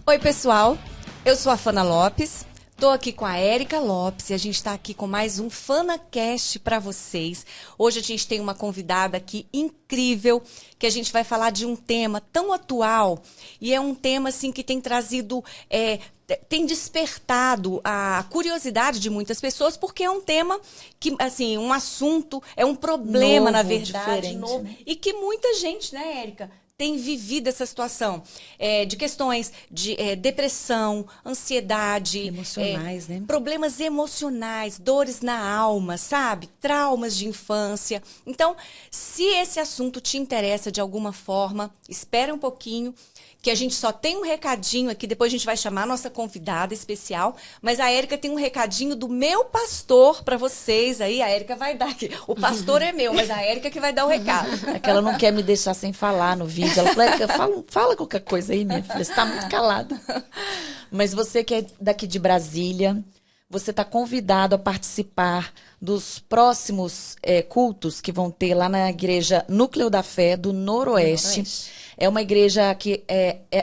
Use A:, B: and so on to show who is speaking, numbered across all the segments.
A: Oi, pessoal. Eu sou a Fana Lopes. Tô aqui com a Érica Lopes e a gente está aqui com mais um FanaCast para vocês. Hoje a gente tem uma convidada aqui incrível, que a gente vai falar de um tema tão atual e é um tema assim que tem trazido, tem despertado a curiosidade de muitas pessoas, porque é um tema que, assim, um assunto, é um problema, na verdade, novo, né? E que muita gente, né, Érica, tem vivido essa situação de questões de depressão, ansiedade,
B: emocionais, né?
A: Problemas emocionais, dores na alma, sabe? Traumas de infância. Então, se esse assunto te interessa de alguma forma, espera um pouquinho, que a gente só tem um recadinho aqui, depois a gente vai chamar a nossa convidada especial, mas a Érica tem um recadinho do meu pastor para vocês aí, a Érica vai dar aqui. O pastor é meu, mas a Érica que vai dar o recado.
B: É que ela não quer me deixar sem falar no vídeo. Ela falou, Érica, fala qualquer coisa aí, minha filha, você tá muito calada. Mas você que é daqui de Brasília, você tá convidado a participar dos próximos cultos que vão ter lá na Igreja Núcleo da Fé do Noroeste. É uma igreja que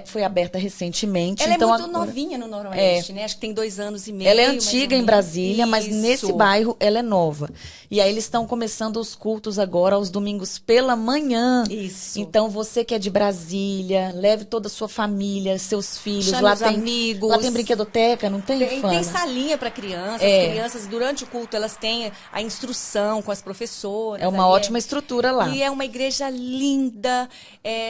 B: foi aberta recentemente.
A: Ela
B: então,
A: é muito novinha no Noroeste, né? Acho que tem 2 anos e meio.
B: Ela é antiga em Brasília, mas
A: Isso.
B: nesse bairro ela é nova. E aí eles estão começando os cultos agora aos domingos pela manhã.
A: Isso.
B: Então você que é de Brasília, leve toda a sua família, seus filhos.
A: Chame
B: lá
A: os
B: tem
A: amigos.
B: Lá tem brinquedoteca, não tem, Fana?
A: Tem salinha para crianças. As crianças, durante o culto, elas têm a instrução com as professoras.
B: É uma ótima estrutura lá.
A: E é uma igreja linda.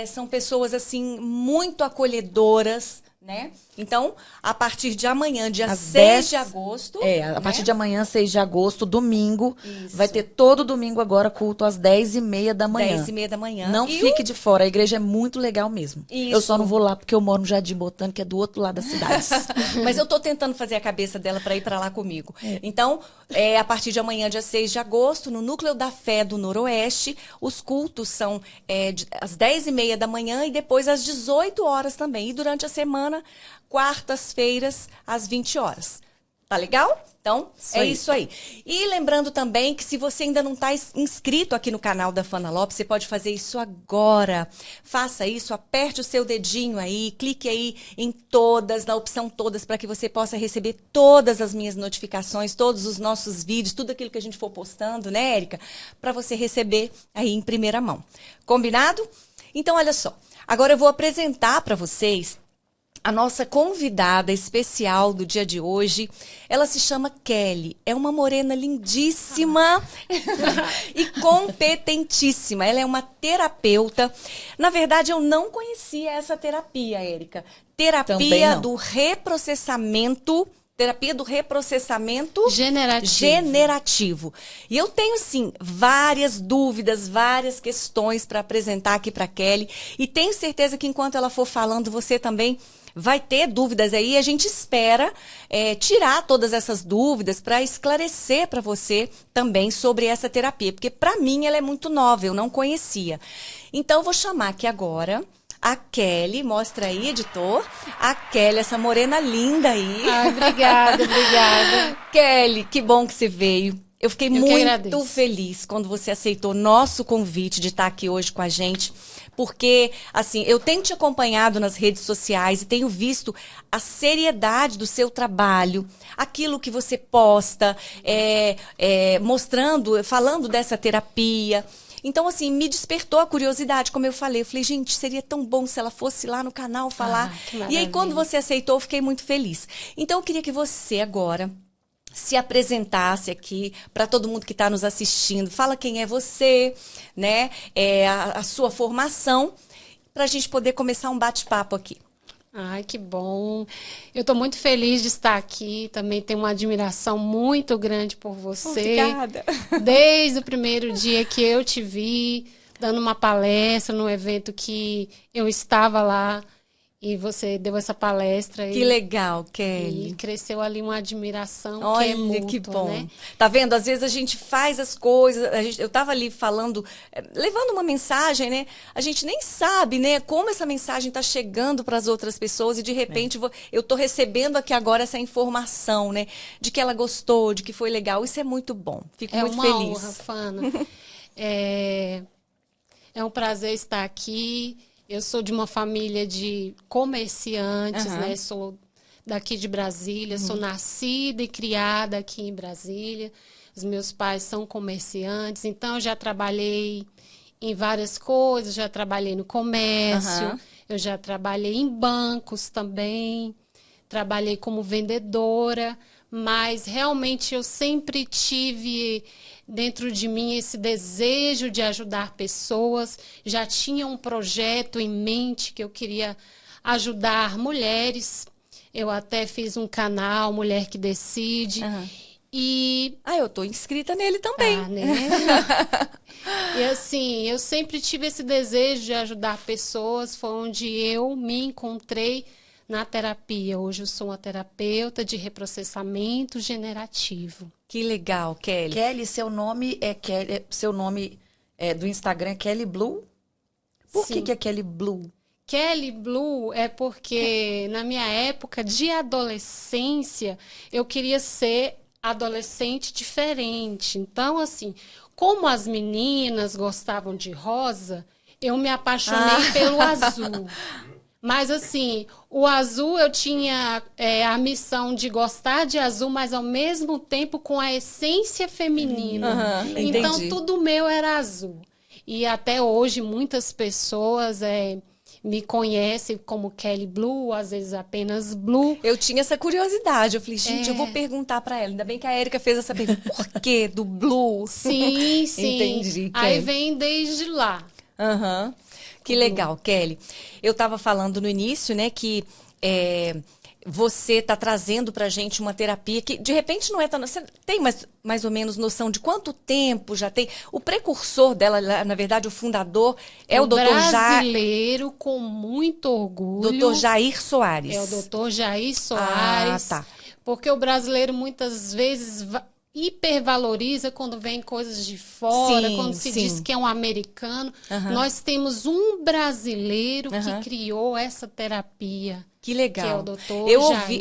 A: São pessoas, assim, muito acolhedoras, né? Então, a partir de amanhã, dia 6 de agosto...
B: a partir de amanhã, 6 de agosto, domingo.
A: Isso.
B: Vai ter todo domingo agora culto às 10h30 da manhã.
A: 10h30 da manhã.
B: Não fique de fora, a igreja é muito legal mesmo.
A: Isso.
B: Eu só não vou lá porque eu moro no Jardim Botânico, que é do outro lado da cidade.
A: Mas eu tô tentando fazer a cabeça dela para ir para lá comigo. Então, a partir de amanhã, dia 6 de agosto, no Núcleo da Fé do Noroeste, os cultos são às 10h30 da manhã e depois às 18 horas também. E durante a semana, quartas-feiras, às 20 horas. Tá legal? Então, isso aí. E lembrando também que se você ainda não está inscrito aqui no canal da Fana Lopes, você pode fazer isso agora. Faça isso, aperte o seu dedinho aí, clique aí em todas, na opção todas, para que você possa receber todas as minhas notificações, todos os nossos vídeos, tudo aquilo que a gente for postando, né, Érica? Para você receber aí em primeira mão. Combinado? Então, olha só. Agora eu vou apresentar para vocês a nossa convidada especial do dia de hoje. Ela se chama Kelly. É uma morena lindíssima e competentíssima. Ela é uma terapeuta. Na verdade, eu não conhecia essa terapia, Érica. Terapia do reprocessamento generativo. E eu tenho, sim, várias dúvidas, várias questões para apresentar aqui para Kelly. E tenho certeza que enquanto ela for falando, você também vai ter dúvidas aí. A gente espera tirar todas essas dúvidas para esclarecer para você também sobre essa terapia. Porque para mim ela é muito nova, eu não conhecia. Então eu vou chamar aqui agora a Kelly. Mostra aí, editor. A Kelly, essa morena linda aí.
C: Obrigada.
A: Kelly, que bom que você veio. Eu fiquei muito feliz quando você aceitou nosso convite de estar aqui hoje com a gente, porque, assim, eu tenho te acompanhado nas redes sociais e tenho visto a seriedade do seu trabalho, aquilo que você posta, mostrando, falando dessa terapia. Então, assim, me despertou a curiosidade, como eu falei. Eu falei, gente, seria tão bom se ela fosse lá no canal falar. E aí, quando você aceitou, eu fiquei muito feliz. Então, eu queria que você agora se apresentasse aqui para todo mundo que está nos assistindo. Fala quem é você, né? A sua formação, para a gente poder começar um bate-papo aqui.
C: Ai, que bom. Eu estou muito feliz de estar aqui. Também tenho uma admiração muito grande por você.
A: Obrigada.
C: Desde o primeiro dia que eu te vi, dando uma palestra no evento que eu estava lá. E você deu essa palestra.
A: Que legal, Kelly.
C: E cresceu ali uma admiração.
A: Olha,
C: que é mútua,
A: que bom.
C: Né?
A: Tá vendo? Às vezes a gente faz as coisas, eu tava ali falando, levando uma mensagem, né? A gente nem sabe, né, como essa mensagem tá chegando para as outras pessoas e de repente eu tô recebendo aqui agora essa informação, né? De que ela gostou, de que foi legal. Isso é muito bom. Fico muito feliz.
C: É uma honra, Fana. É um prazer estar aqui. Eu sou de uma família de comerciantes, né? Sou daqui de Brasília, sou nascida e criada aqui em Brasília. Os meus pais são comerciantes, então eu já trabalhei em várias coisas, já trabalhei no comércio, eu já trabalhei em bancos também, trabalhei como vendedora, mas realmente eu sempre tive dentro de mim esse desejo de ajudar pessoas, já tinha um projeto em mente que eu queria ajudar mulheres. Eu até fiz um canal, Mulher que Decide. E...
A: eu tô inscrita nele também.
C: Né? E assim, eu sempre tive esse desejo de ajudar pessoas. Foi onde eu me encontrei na terapia. Hoje eu sou uma terapeuta de reprocessamento generativo.
A: Que legal, Kelly.
B: Kelly, seu nome do Instagram é Kelly Blue? Por que é Kelly Blue?
C: Kelly Blue é porque na minha época de adolescência eu queria ser adolescente diferente. Então, assim, como as meninas gostavam de rosa, eu me apaixonei pelo azul. Mas, assim, o azul eu tinha a missão de gostar de azul, mas ao mesmo tempo com a essência feminina. Então,
A: entendi.
C: tudo meu era azul. E até hoje, muitas pessoas me conhecem como Kelly Blue, às vezes apenas Blue.
A: Eu tinha essa curiosidade. Eu falei, gente, eu vou perguntar pra ela. Ainda bem que a Érica fez essa pergunta. Por que do Blue?
C: Sim, sim.
A: Entendi,
C: Aí
A: Kelly.
C: vem desde lá.
A: Que legal, Kelly. Eu estava falando no início, né, que você está trazendo pra gente uma terapia que, de repente, não é tão... Você tem mais ou menos noção de quanto tempo já tem? O precursor dela, na verdade, o fundador, é o doutor
C: brasileiro com muito orgulho.
A: Dr. Jair Soares.
C: É o doutor Jair Soares.
A: Ah, tá.
C: Porque o brasileiro, muitas vezes... hipervaloriza quando vem coisas de fora, quando se diz que é um americano. Nós temos um brasileiro que criou essa terapia.
A: Que legal.
C: Que é o doutor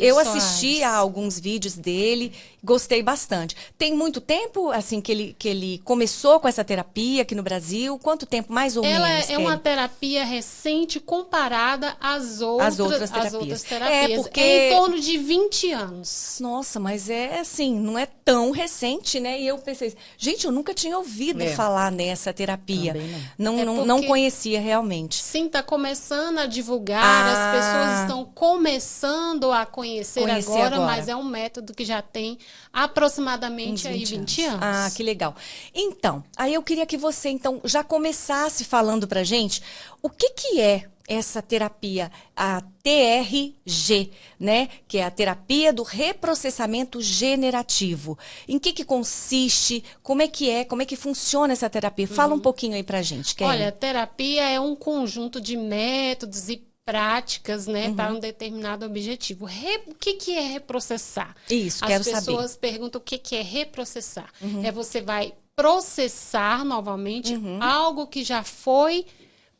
A: Eu assisti a alguns vídeos dele, gostei bastante. Tem muito tempo, assim, que ele começou com essa terapia aqui no Brasil? Quanto tempo, mais ou menos,
C: Ela é
A: Kelly?
C: uma terapia recente comparada às outras terapias.
A: Porque...
C: É em torno de 20 anos.
A: Nossa, mas é assim, não é tão recente, né? E eu pensei, gente, eu nunca tinha ouvido falar nessa terapia. Não conhecia realmente.
C: Sim, está começando a divulgar, as pessoas estão começando a conhecer agora, mas é um método que já tem aproximadamente aí 20 anos.
A: Ah, que legal. Então, aí eu queria que você já começasse falando pra gente o que é essa terapia, a TRG, né? Que é a terapia do reprocessamento generativo. Em que consiste? Como é que funciona essa terapia? Fala um pouquinho aí pra gente, Kelly.
C: Olha, a terapia é um conjunto de métodos e práticas, né, para um determinado objetivo. O que é reprocessar?
A: Isso, quero saber.
C: As pessoas perguntam o que é reprocessar. Você vai processar novamente algo que já foi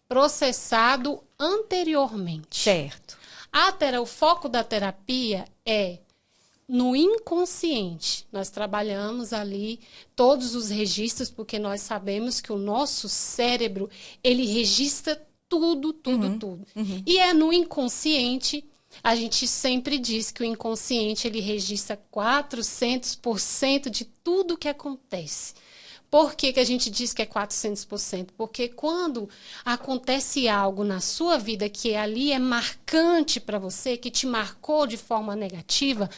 C: processado anteriormente.
A: Certo.
C: O foco da terapia é no inconsciente. Nós trabalhamos ali todos os registros, porque nós sabemos que o nosso cérebro, ele registra tudo. E é no inconsciente, a gente sempre diz que o inconsciente, ele registra 400% de tudo que acontece. Por que a gente diz que é 400%? Porque quando acontece algo na sua vida que ali é marcante para você, que te marcou de forma negativa,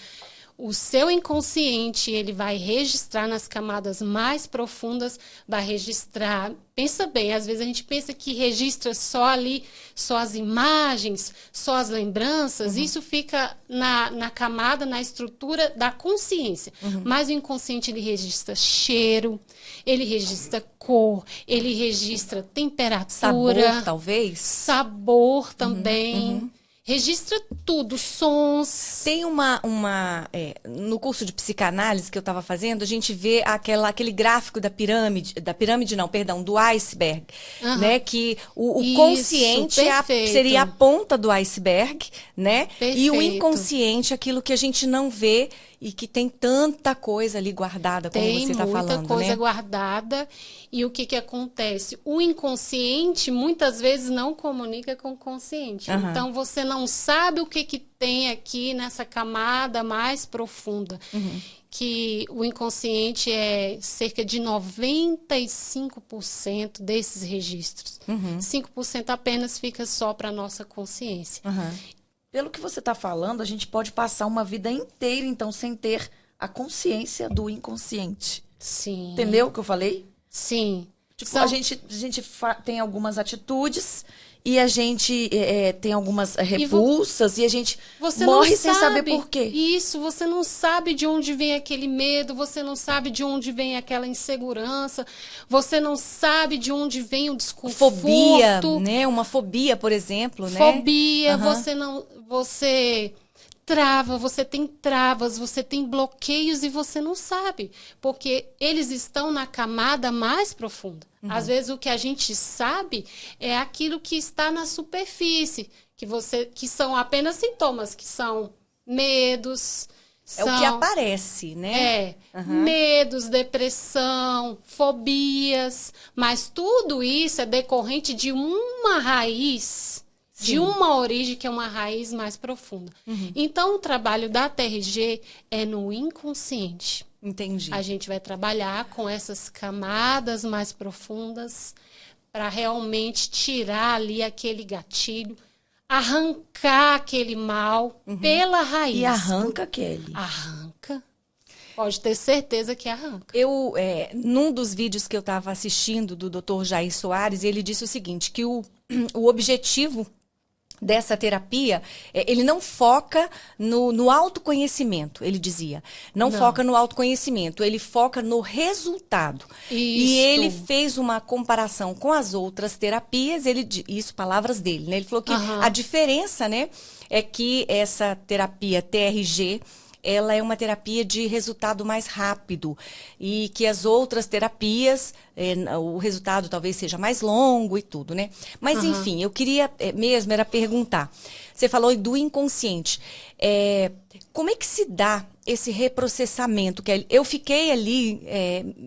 C: o seu inconsciente, ele vai registrar nas camadas mais profundas, vai registrar... Pensa bem, às vezes a gente pensa que registra só ali, só as imagens, só as lembranças, isso fica na camada, na estrutura da consciência. Mas o inconsciente, ele registra cheiro, ele registra cor, ele registra temperatura...
A: Sabor, talvez?
C: Sabor também... Registra tudo, sons.
A: Tem no curso de psicanálise que eu estava fazendo, a gente vê aquele gráfico do iceberg, né? Que o consciente seria a ponta do iceberg, né?
C: Perfeito.
A: E o inconsciente, aquilo que a gente não vê e que tem tanta coisa ali guardada, como você está falando,
C: Tem muita coisa
A: né?
C: guardada. E o que acontece? O inconsciente muitas vezes não comunica com o consciente.
A: Aham.
C: Então, você não sabe o que tem aqui nessa camada mais profunda. Que o inconsciente é cerca de 95% desses registros. 5% apenas fica só para a nossa consciência.
B: Pelo que você está falando, a gente pode passar uma vida inteira, então, sem ter a consciência do inconsciente.
C: Sim.
B: Entendeu o que eu falei?
C: Sim.
B: Tipo, a gente tem algumas atitudes e a gente tem algumas repulsas e a gente
C: Você
B: morre
C: não
B: sem
C: sabe
B: saber por quê.
C: Isso, você não sabe de onde vem aquele medo, você não sabe de onde vem aquela insegurança, você não sabe de onde vem o desconforto.
A: Fobia, né? Uma fobia, por exemplo, né?
C: Fobia,
A: Aham.
C: você trava, você tem travas, você tem bloqueios e você não sabe, porque eles estão na camada mais profunda. Às vezes o que a gente sabe é aquilo que está na superfície, que são apenas sintomas, que são medos,
A: É o que aparece, né?
C: medos, depressão, fobias, mas tudo isso é decorrente de uma raiz, de uma origem que é uma raiz mais profunda. Então, o trabalho da TRG é no inconsciente.
A: Entendi.
C: A gente vai trabalhar com essas camadas mais profundas para realmente tirar ali aquele gatilho, arrancar aquele mal pela raiz.
B: E arranca, Kelly.
C: Arranca. Pode ter certeza que arranca.
A: Num dos vídeos que eu estava assistindo do Dr. Jair Soares, ele disse o seguinte, que o objetivo dessa terapia, ele não foca no autoconhecimento, ele dizia. Não foca no autoconhecimento, ele foca no resultado. E ele fez uma comparação com as outras terapias, isso, palavras dele, né? Ele falou que a diferença, né, é que essa terapia TRG, ela é uma terapia de resultado mais rápido e que as outras terapias, o resultado talvez seja mais longo e tudo, né? Mas, enfim, eu queria mesmo era perguntar. Você falou do inconsciente. Como é que se dá esse reprocessamento? Eu fiquei ali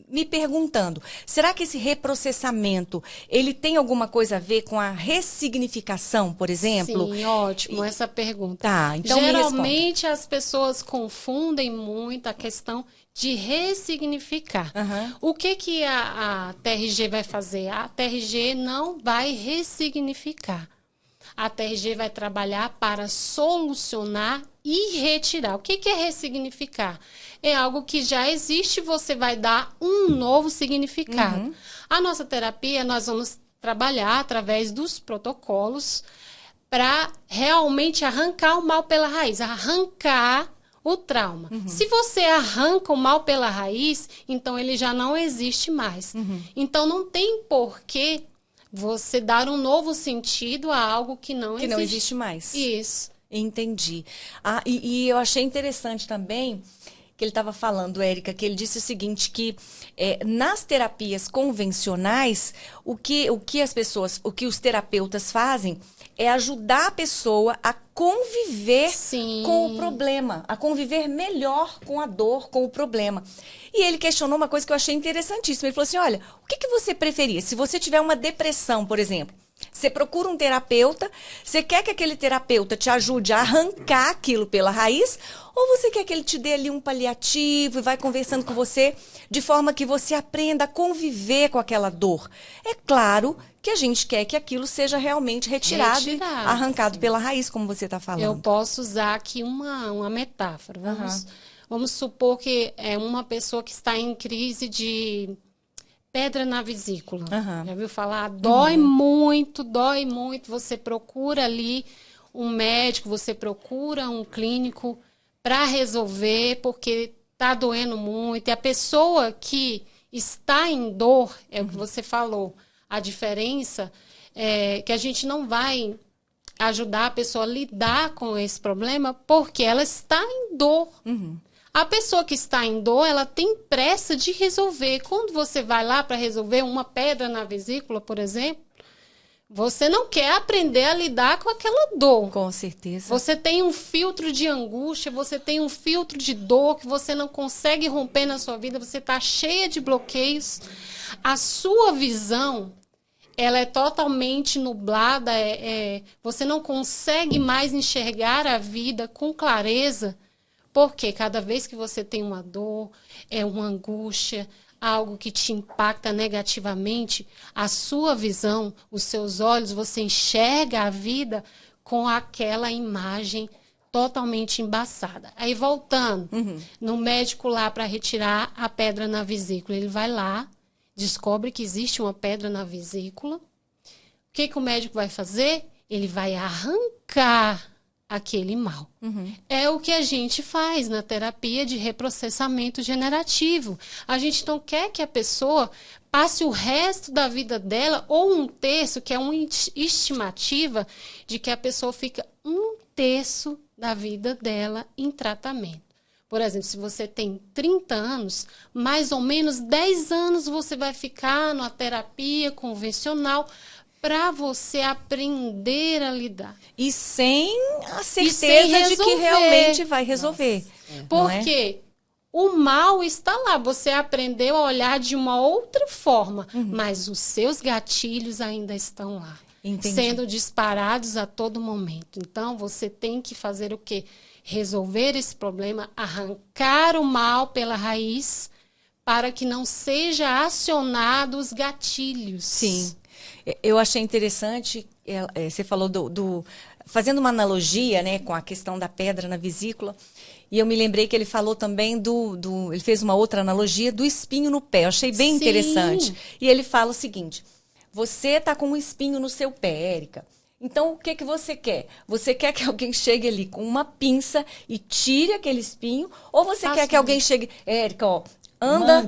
A: me perguntando, será que esse reprocessamento, ele tem alguma coisa a ver com a ressignificação, por exemplo?
C: Sim, ótimo essa pergunta.
A: Tá, então
C: geralmente as pessoas confundem muito a questão de ressignificar. O que a TRG vai fazer? A TRG não vai ressignificar. A TRG vai trabalhar para solucionar e retirar. O que é ressignificar? É algo que já existe, você vai dar um novo significado. A nossa terapia, nós vamos trabalhar através dos protocolos para realmente arrancar o mal pela raiz, arrancar o trauma. Se você arranca o mal pela raiz, então ele já não existe mais. Então não tem porquê você dar um novo sentido a algo que não existe.
A: Que não existe mais.
C: Isso.
A: Entendi. E eu achei interessante também que ele estava falando, Érica, que ele disse o seguinte, que nas terapias convencionais, o que os terapeutas fazem é ajudar a pessoa a conviver com o problema, a conviver melhor com a dor, com o problema. E ele questionou uma coisa que eu achei interessantíssima. Ele falou assim, olha, o que você preferia? Se você tiver uma depressão, por exemplo, você procura um terapeuta, você quer que aquele terapeuta te ajude a arrancar aquilo pela raiz, ou você quer que ele te dê ali um paliativo e vai conversando com você de forma que você aprenda a conviver com aquela dor? É claro que a gente quer que aquilo seja realmente retirado e arrancado pela raiz, como você está falando.
C: Eu posso usar aqui uma metáfora. Vamos supor que é uma pessoa que está em crise de pedra na vesícula. Já viu falar? Dói muito, dói muito. Você procura ali um médico, você procura um clínico para resolver, porque está doendo muito. E a pessoa que está em dor, é o que você falou, a diferença é que a gente não vai ajudar a pessoa a lidar com esse problema porque ela está em dor. A pessoa que está em dor, ela tem pressa de resolver. Quando você vai lá para resolver uma pedra na vesícula, por exemplo, Você não quer aprender a lidar com aquela dor.
A: Com certeza.
C: Você tem um filtro de angústia, você tem um filtro de dor que você não consegue romper na sua vida, você está cheia de bloqueios. A sua visão, ela é totalmente nublada, você não consegue mais enxergar a vida com clareza, porque cada vez que você tem uma dor, uma angústia, algo que te impacta negativamente, a sua visão, os seus olhos, você enxerga a vida com aquela imagem totalmente embaçada. Aí voltando, no médico lá para retirar a pedra na vesícula, ele vai lá, descobre que existe uma pedra na vesícula. O que o médico vai fazer? Ele vai arrancar aquele mal. É o que a gente faz na terapia de reprocessamento generativo. A gente não quer que a pessoa passe o resto da vida dela, ou um terço, que é uma estimativa de que a pessoa fica um terço da vida dela em tratamento. Por exemplo, se você tem 30 anos, mais ou menos 10 anos você vai ficar na terapia convencional para você aprender a lidar.
A: E sem a certeza de que realmente vai resolver.
C: Porque o mal está lá. Você aprendeu a olhar de uma outra forma, mas os seus gatilhos ainda estão lá.
A: Entendi.
C: Sendo disparados a todo momento. Então, você tem que fazer o quê? Resolver esse problema, arrancar o mal pela raiz, para que não seja acionado os gatilhos.
A: Sim. Eu achei interessante, você falou fazendo uma analogia, né, com a questão da pedra na vesícula, e eu me lembrei que ele falou também ele fez uma outra analogia do espinho no pé. Eu achei bem interessante. E ele fala o seguinte: você está com um espinho no seu pé, Érica. Então, o que você quer? Você quer que alguém chegue ali com uma pinça e tire aquele espinho? Ou você quer que alguém chegue... Érica, ó, anda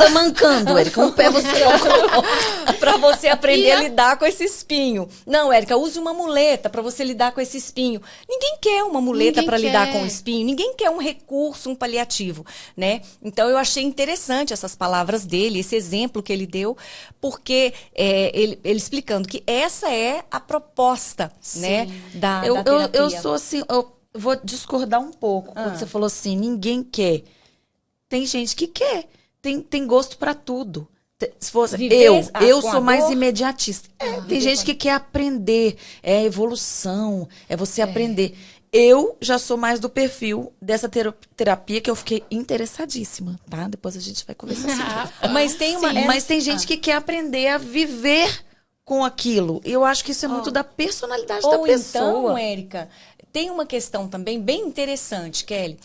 A: mancando, Érica. Um pé você coloca para você aprender a lidar com esse espinho. Não, Érica, use uma muleta para você lidar com esse espinho. Ninguém quer uma muleta para lidar com o espinho. Ninguém quer um recurso, um paliativo, né? Então, eu achei interessante essas palavras dele, esse exemplo que ele deu, porque ele explicando que essa é a proposta, né, da terapia.
B: Eu sou assim, eu vou discordar um pouco quando você falou assim, ninguém quer. Tem gente que quer, tem gosto para tudo. Se fosse eu sou mais imediatista. Tem gente que quer aprender, é evolução, é você aprender. Eu já sou mais do perfil dessa terapia que eu fiquei interessadíssima, tá? Depois a gente vai conversar sobre isso. Mas tem gente que quer aprender a viver com aquilo. E eu acho que isso é muito da personalidade da pessoa.
A: Então, Érica, tem uma questão também bem interessante, Kelly.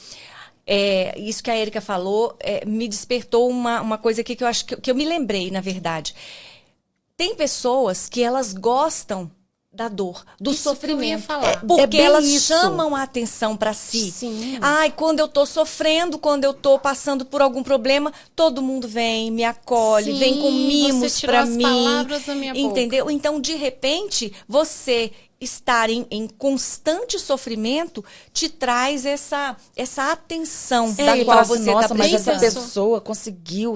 A: Isso que a Érica falou me despertou uma coisa aqui que eu acho que eu me lembrei, na verdade. Tem pessoas que elas gostam da dor, do sofrimento. Porque elas chamam a atenção para si.
C: Sim.
A: Ai, quando eu tô sofrendo, quando eu tô passando por algum problema, todo mundo vem, me acolhe, vem com mimos para mim.
C: Palavras da minha
A: entendeu?
C: boca.
A: Então, de repente, você estar em constante sofrimento te traz essa atenção da qual você está precisando.
B: Mas essa pessoa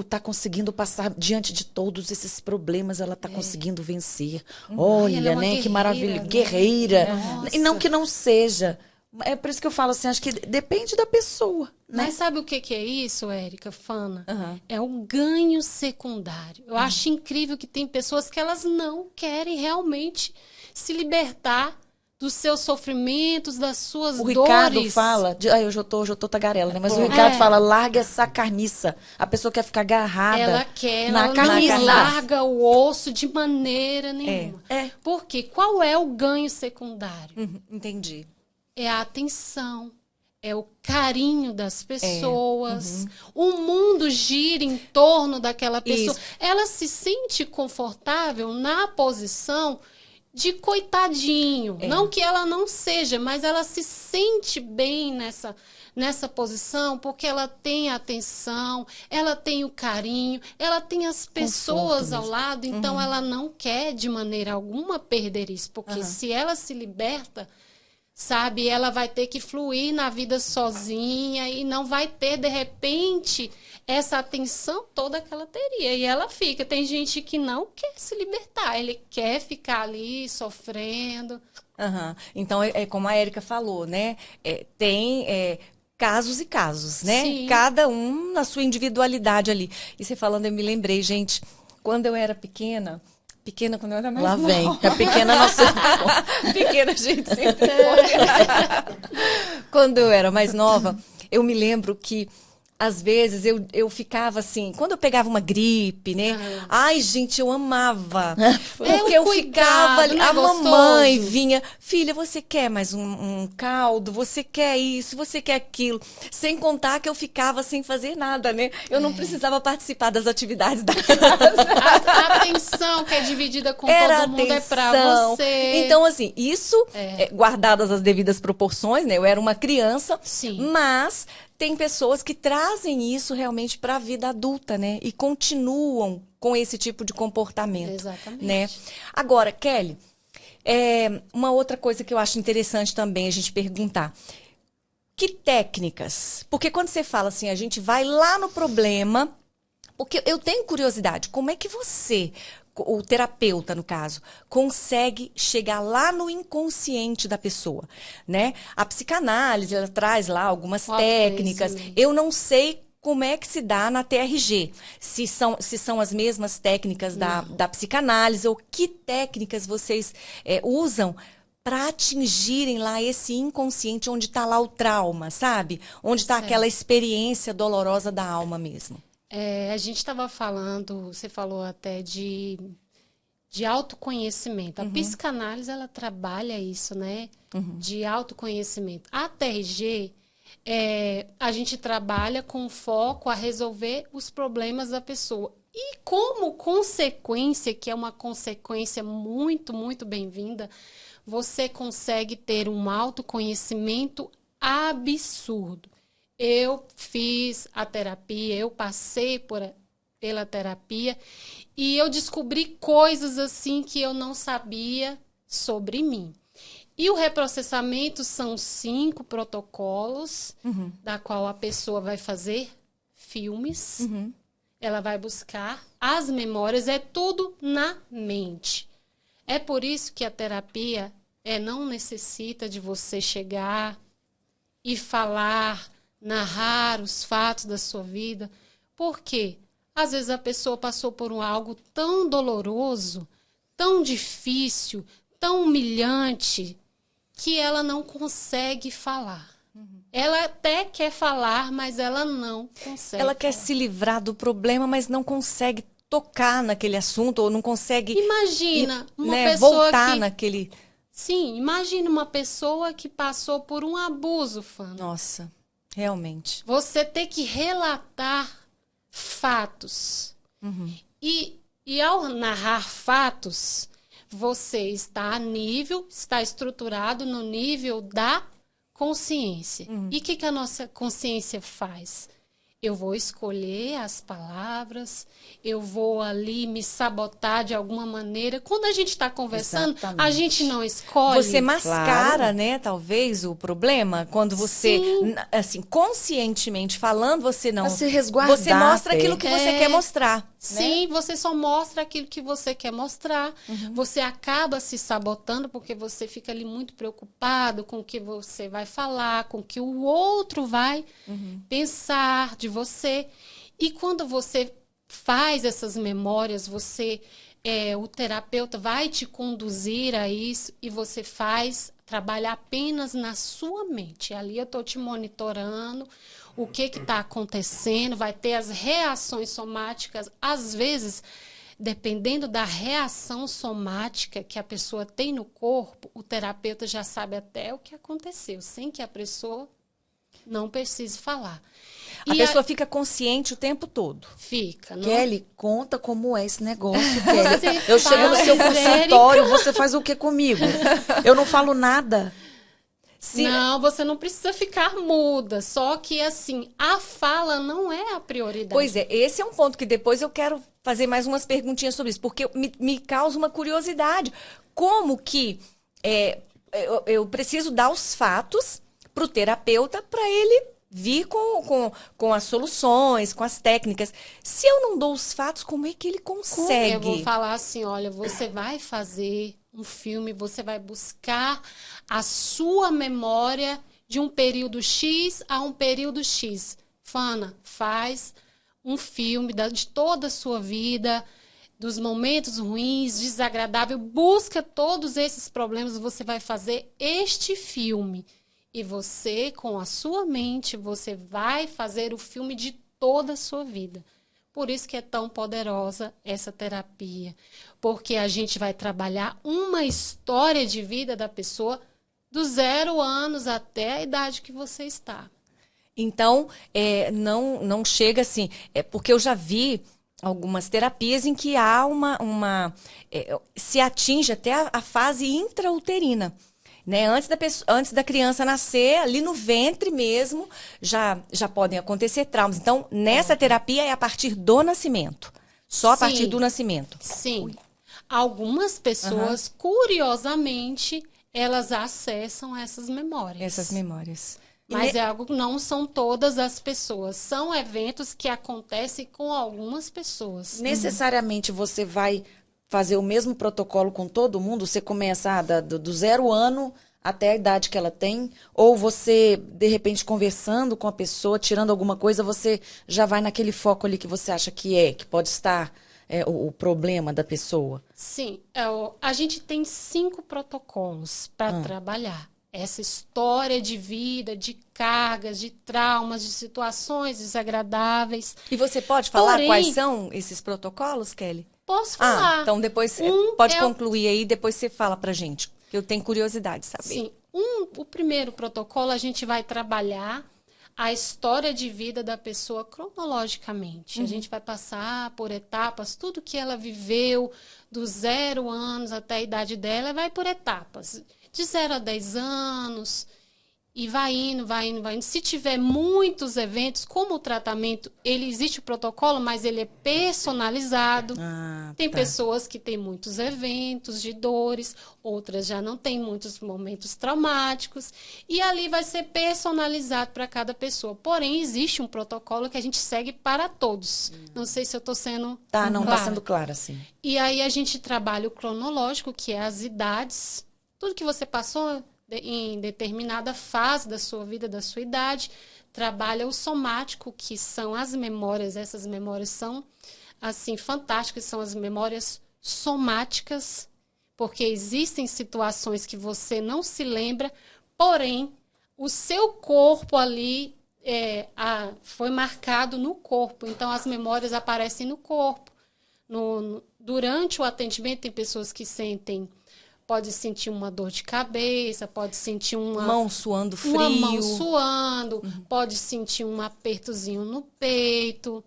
B: tá conseguindo passar diante de todos esses problemas, ela tá conseguindo vencer. Olha, né, que maravilha, guerreira. E não que não seja. É por isso que eu falo assim, acho que depende da pessoa. Né?
C: Mas sabe o que é isso, Érica, Fana? É um ganho secundário. Eu acho incrível que tem pessoas que elas não querem realmente se libertar dos seus sofrimentos, das suas dores.
B: O Ricardo fala... eu já tô tagarela, né? Mas o Ricardo fala, larga essa carniça. A pessoa quer ficar agarrada na carniça.
C: Não larga o osso de maneira nenhuma. Porque qual é o ganho secundário?
A: Entendi.
C: É a atenção, é o carinho das pessoas. O mundo gira em torno daquela pessoa. Isso. Ela se sente confortável na posição de coitadinho. Não que ela não seja, mas ela se sente bem nessa posição porque ela tem a atenção, ela tem o carinho, ela tem as pessoas ao lado. Então, ela não quer de maneira alguma perder isso. Porque se ela se liberta sabe? Ela vai ter que fluir na vida sozinha e não vai ter, de repente, essa atenção toda que ela teria. E ela fica. Tem gente que não quer se libertar, ele quer ficar ali sofrendo.
A: Aham. Então, é como a Érica falou, né? Tem casos e casos, né?
C: Sim.
A: Cada um na sua individualidade ali. E você falando, eu me lembrei, gente, quando eu era pequena quando eu era mais
B: Lá
A: nova.
B: vem. A pequena nossa.
A: Pequena, gente, sempre foi. Quando eu era mais nova, eu me lembro que às vezes eu ficava assim, quando eu pegava uma gripe, né? Ai, gente, eu amava. Porque eu ficava ali, a mamãe vinha, filha, você quer mais um caldo? Você quer isso? Você quer aquilo? Sem contar que eu ficava sem fazer nada, né? Eu não precisava participar das atividades da casa.
C: A atenção que é dividida com todo mundo é pra você.
A: Então, assim, isso, guardadas as devidas proporções, né? Eu era uma criança,
C: Sim.
A: mas tem pessoas que trazem isso realmente para a vida adulta, né? E continuam com esse tipo de comportamento.
C: Exatamente.
A: Né? Agora, Kelly, uma outra coisa que eu acho interessante também a gente perguntar. Que técnicas? Porque quando você fala assim, a gente vai lá no problema, porque eu tenho curiosidade, como é que você, o terapeuta no caso, consegue chegar lá no inconsciente da pessoa, né? A psicanálise, ela traz lá algumas técnicas. Eu não sei como é que se dá na TRG, se são as mesmas técnicas da psicanálise, ou que técnicas vocês usam para atingirem lá esse inconsciente onde está lá o trauma, sabe? Onde está aquela experiência dolorosa da alma mesmo.
C: A gente estava falando, você falou até de autoconhecimento. A psicanálise, ela trabalha isso, né? De autoconhecimento. A TRG, a gente trabalha com foco a resolver os problemas da pessoa. E como consequência, que é uma consequência muito, muito bem-vinda, você consegue ter um autoconhecimento absurdo. Eu fiz a terapia, eu passei pela terapia e eu descobri coisas assim que eu não sabia sobre mim. E o reprocessamento são 5 protocolos, da qual a pessoa vai fazer filmes, ela vai buscar as memórias, é tudo na mente. É por isso que a terapia não necessita de você chegar e falar, narrar os fatos da sua vida. Por quê? Às vezes a pessoa passou por algo tão doloroso, tão difícil, tão humilhante, que ela não consegue falar. Ela até quer falar, mas ela não consegue.
A: Ela quer se livrar do problema, mas não consegue tocar naquele assunto, ou não consegue...
C: Imagina uma pessoa
A: voltar
C: que...
A: naquele...
C: Sim, imagina uma pessoa que passou por um abuso, Fana.
A: Nossa, realmente.
C: Você ter que relatar fatos. E ao narrar fatos, você está estruturado no nível da consciência. E o que a nossa consciência faz? Eu vou escolher as palavras, eu vou ali me sabotar de alguma maneira. Quando a gente está conversando, a gente não escolhe.
A: Você mascara, né, talvez, o problema. Quando você, assim, conscientemente falando, você não...
B: Pra se resguardar.
A: Você mostra aquilo que você quer mostrar.
C: Sim, você só mostra aquilo que você quer mostrar. Você acaba se sabotando porque você fica ali muito preocupado com o que você vai falar, com o que o outro vai pensar de você. E quando você faz essas memórias, o terapeuta vai te conduzir a isso e você trabalha apenas na sua mente. Ali eu estou te monitorando, o que está acontecendo, vai ter as reações somáticas. Às vezes, dependendo da reação somática que a pessoa tem no corpo, o terapeuta já sabe até o que aconteceu, sem que a pessoa não precise falar.
A: A pessoa fica consciente o tempo todo.
C: Fica. Não?
B: Kelly, conta como é esse negócio, Kelly. Eu chego no seu consultório, você faz o que comigo? Eu não falo nada.
C: Não, você não precisa ficar muda. Só que, assim, a fala não é a prioridade.
A: Pois é, esse é um ponto que depois eu quero fazer mais umas perguntinhas sobre isso, porque me causa uma curiosidade. Como que eu preciso dar os fatos para o terapeuta para ele vir com as soluções, com as técnicas. Se eu não dou os fatos, como é que ele consegue?
C: Eu vou falar assim, olha, você vai fazer um filme, você vai buscar a sua memória de um período X a um período X. Fana, faz um filme de toda a sua vida, dos momentos ruins, desagradável, busca todos esses problemas, você vai fazer este filme. E você, com a sua mente, você vai fazer o filme de toda a sua vida. Por isso que é tão poderosa essa terapia. Porque a gente vai trabalhar uma história de vida da pessoa do 0 anos até a idade que você está.
A: Então, não chega assim. Porque eu já vi algumas terapias em que há se atinge até a fase intrauterina. Né? Antes da criança nascer, ali no ventre mesmo, já podem acontecer traumas. Então, nessa terapia é a partir do nascimento. Só a partir do nascimento.
C: Sim. Algumas pessoas, curiosamente, elas acessam essas memórias.
A: Essas memórias.
C: Mas é algo que não são todas as pessoas. São eventos que acontecem com algumas pessoas.
B: Necessariamente você vai fazer o mesmo protocolo com todo mundo? Você começa do 0 ano até a idade que ela tem? Ou você, de repente, conversando com a pessoa, tirando alguma coisa, você já vai naquele foco ali que você acha que pode estar o problema da pessoa?
C: Sim. A gente tem 5 protocolos para trabalhar. Essa história de vida, de cargas, de traumas, de situações desagradáveis.
A: E você pode falar quais são esses protocolos, Kelly?
C: Posso falar.
A: Então depois pode concluir aí, depois você fala pra gente. Eu tenho curiosidade de saber.
C: Sim. O primeiro protocolo, a gente vai trabalhar a história de vida da pessoa cronologicamente. A gente vai passar por etapas, tudo que ela viveu, dos 0 anos até a idade dela, vai por etapas. De 0 a 10 anos, e vai indo. Se tiver muitos eventos, como o tratamento, existe o protocolo, mas ele é personalizado. Tem pessoas que têm muitos eventos de dores, outras já não têm muitos momentos traumáticos, e ali vai ser personalizado para cada pessoa. Porém, existe um protocolo que a gente segue para todos. Não sei se eu estou sendo
B: clara.
C: Está
B: sendo clara, sim.
C: E aí a gente trabalha o cronológico, que é as idades, tudo que você passou em determinada fase da sua vida, da sua idade. Trabalha o somático, que são as memórias. Essas memórias são, assim, fantásticas. São as memórias somáticas, porque existem situações que você não se lembra, porém, o seu corpo ali foi marcado no corpo. Então, as memórias aparecem no corpo. Durante o atendimento, tem pessoas que sentem... Pode sentir uma dor de cabeça, pode sentir uma
A: mão suando frio.
C: Uma mão suando, pode sentir um apertozinho no peito,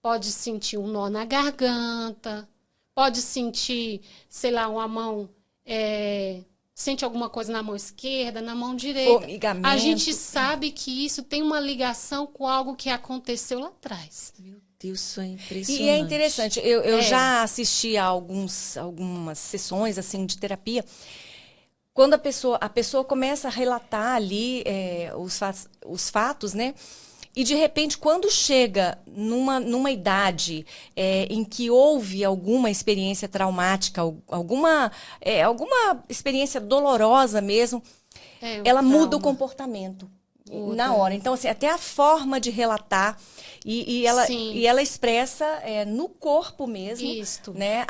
C: pode sentir um nó na garganta, pode sentir, sei lá, uma mão... sente alguma coisa na mão esquerda, na mão direita.
A: Formigamento.
C: A gente sabe que isso tem uma ligação com algo que aconteceu lá atrás.
B: Meu Deus, isso é impressionante.
A: E é interessante, eu já assisti a algumas sessões assim de terapia. Quando a pessoa começa a relatar ali os fatos, né? E de repente, quando chega numa idade em que houve alguma experiência traumática, alguma experiência dolorosa mesmo, ela muda o comportamento. Na hora. Então, assim, até a forma de relatar e ela expressa no corpo mesmo,
C: Isto.
A: né?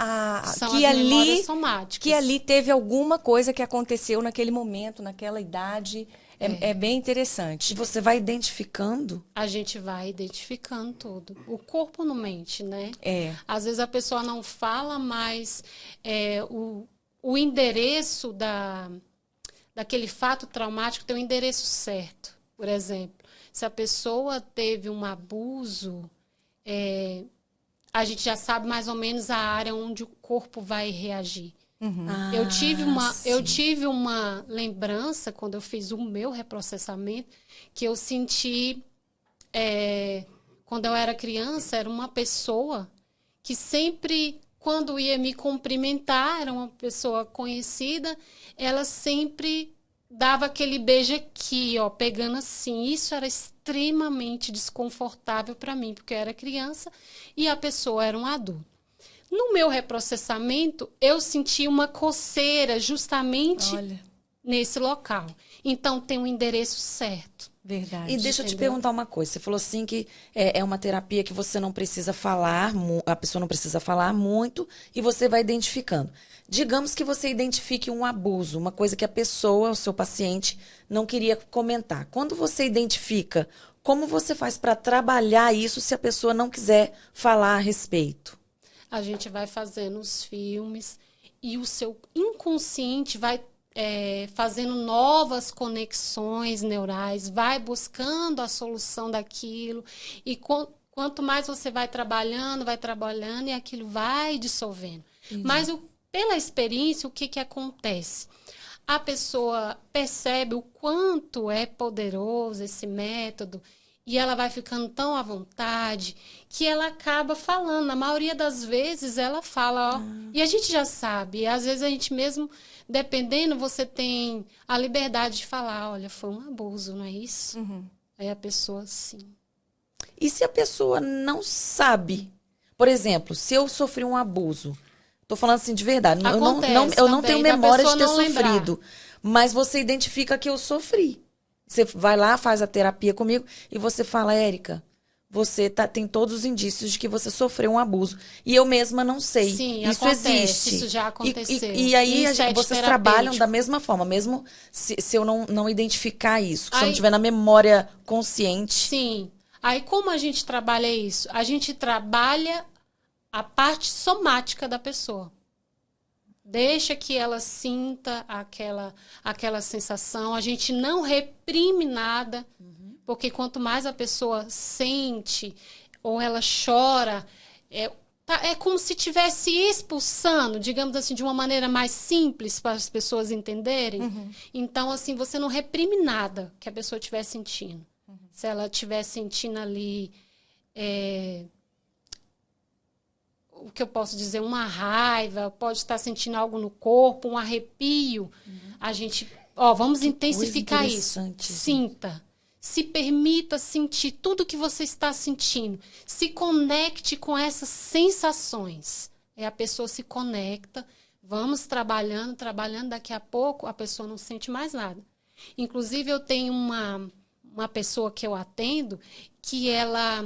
C: São as memórias somáticas.
A: Que ali teve alguma coisa que aconteceu naquele momento, naquela idade. É bem interessante.
B: E você vai identificando?
C: A gente vai identificando tudo. O corpo não mente, né? Às vezes a pessoa não fala, mas o endereço daquele fato traumático tem o endereço certo. Por exemplo, se a pessoa teve um abuso, a gente já sabe mais ou menos a área onde o corpo vai reagir. Eu tive uma lembrança, quando eu fiz o meu reprocessamento, que eu senti, quando eu era criança, era uma pessoa que sempre, quando ia me cumprimentar, era uma pessoa conhecida, ela sempre dava aquele beijo aqui, ó, pegando assim. Isso era extremamente desconfortável para mim, porque eu era criança e a pessoa era um adulto. No meu reprocessamento, eu senti uma coceira justamente nesse local. Então, tem um endereço certo.
A: Verdade.
B: E deixa eu te perguntar uma coisa. Você falou assim que é uma terapia que você não precisa falar, a pessoa não precisa falar muito e você vai identificando. Digamos que você identifique um abuso, uma coisa que a pessoa, o seu paciente, não queria comentar. Quando você identifica, como você faz para trabalhar isso se a pessoa não quiser falar a respeito?
C: A gente vai fazendo os filmes e o seu inconsciente vai fazendo novas conexões neurais, vai buscando a solução daquilo. E quanto mais você vai trabalhando e aquilo vai dissolvendo. Entendi. Mas pela experiência, o que acontece? A pessoa percebe o quanto é poderoso esse método e ela vai ficando tão à vontade que ela acaba falando. Na maioria das vezes, ela fala, ó. E a gente já sabe. Às vezes, a gente mesmo, dependendo, você tem a liberdade de falar, olha, foi um abuso, não é isso? Uhum. Aí a pessoa, sim.
B: E se a pessoa não sabe? Por exemplo, se eu sofri um abuso, tô falando assim de verdade, eu não tenho memória de ter sofrido, mas você identifica que eu sofri. Você vai lá, faz a terapia comigo e você fala, Érica, você tem todos os indícios de que você sofreu um abuso. E eu mesma não sei.
C: Sim,
B: isso
C: acontece,
B: existe.
C: Isso já aconteceu.
B: E aí vocês trabalham da mesma forma, mesmo se eu não identificar isso, se eu não tiver na memória consciente.
C: Sim. Aí como a gente trabalha isso? A gente trabalha a parte somática da pessoa. Deixa que ela sinta aquela sensação. A gente não reprime nada, porque quanto mais a pessoa sente ou ela chora, é como se estivesse expulsando, digamos assim, de uma maneira mais simples para as pessoas entenderem. Uhum. Então, assim, você não reprime nada que a pessoa estiver sentindo. Uhum. Se ela estiver sentindo ali... o que eu posso dizer, uma raiva, pode estar sentindo algo no corpo, um arrepio. A gente, vamos intensificar isso. Sinta. Se permita sentir tudo que você está sentindo. Se conecte com essas sensações. A pessoa se conecta, vamos trabalhando, daqui a pouco a pessoa não sente mais nada. Inclusive, eu tenho uma pessoa que eu atendo que ela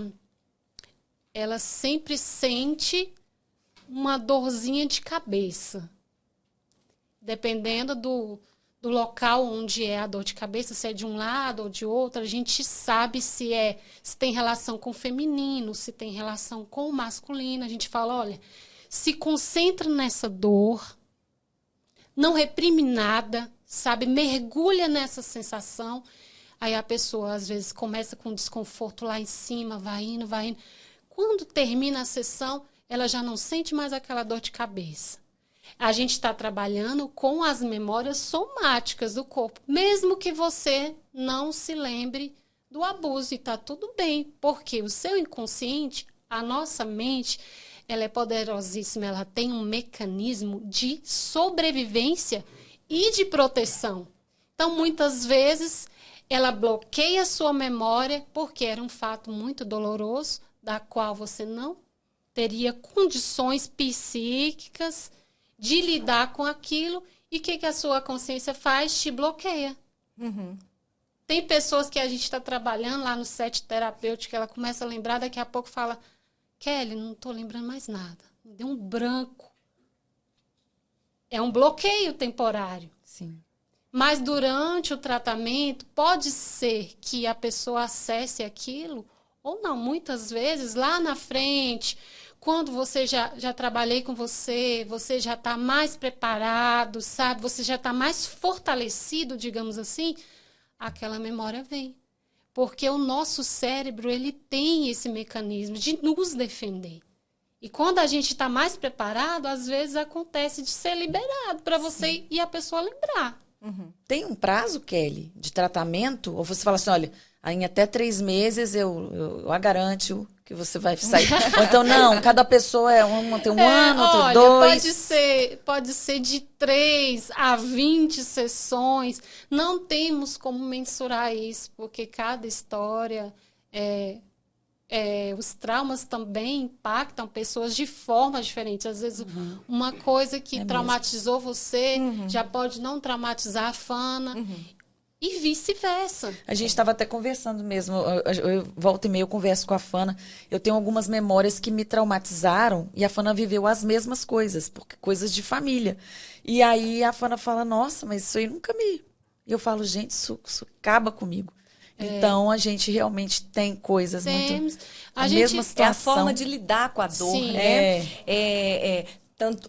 C: sempre sente uma dorzinha de cabeça. Dependendo do local onde é a dor de cabeça, se é de um lado ou de outro, a gente sabe se tem relação com o feminino, se tem relação com o masculino. A gente fala, olha, se concentra nessa dor, não reprime nada, sabe? Mergulha nessa sensação. Aí a pessoa, às vezes, começa com desconforto lá em cima, vai indo. Quando termina a sessão, ela já não sente mais aquela dor de cabeça. A gente está trabalhando com as memórias somáticas do corpo, mesmo que você não se lembre do abuso, e está tudo bem, porque o seu inconsciente, a nossa mente, ela é poderosíssima, ela tem um mecanismo de sobrevivência e de proteção. Então, muitas vezes, ela bloqueia a sua memória porque era um fato muito doloroso, da qual você não teria condições psíquicas de lidar com aquilo. E o que a sua consciência faz? Te bloqueia. Uhum. Tem pessoas que a gente está trabalhando lá no set terapêutico, ela começa a lembrar, daqui a pouco fala, Kelly, não estou lembrando mais nada. Me deu um branco. É um bloqueio temporário.
B: Sim.
C: Mas durante o tratamento, pode ser que a pessoa acesse aquilo ou não. Muitas vezes, lá na frente, quando você já trabalhei com você já está mais preparado, sabe? Você já está mais fortalecido, digamos assim, aquela memória vem. Porque o nosso cérebro, ele tem esse mecanismo de nos defender. E quando a gente está mais preparado, às vezes acontece de ser liberado para você. Sim. E a pessoa lembrar.
B: Uhum. Tem um prazo, Kelly, de tratamento? Ou você fala assim, olha, Aí, em até 3 meses, eu a garanto que você vai sair. Ou então, não, cada pessoa tem um ano, outra
C: olha,
B: 2.
C: pode ser de 3 a 20 sessões. Não temos como mensurar isso, porque cada história, os traumas também impactam pessoas de forma diferente. Às vezes, uma coisa que traumatizou você já pode não traumatizar a Fana. E vice-versa.
B: A gente estava até conversando mesmo. Eu volta e meia eu converso com a Fana. Eu tenho algumas memórias que me traumatizaram e a Fana viveu as mesmas coisas, porque coisas de família. E aí a Fana fala, nossa, mas isso aí nunca me... E eu falo, gente, isso acaba comigo. Então a gente realmente tem coisas muito... A mesma situação.
A: É a forma de lidar com a dor,
C: Sim.
A: né? Tanto...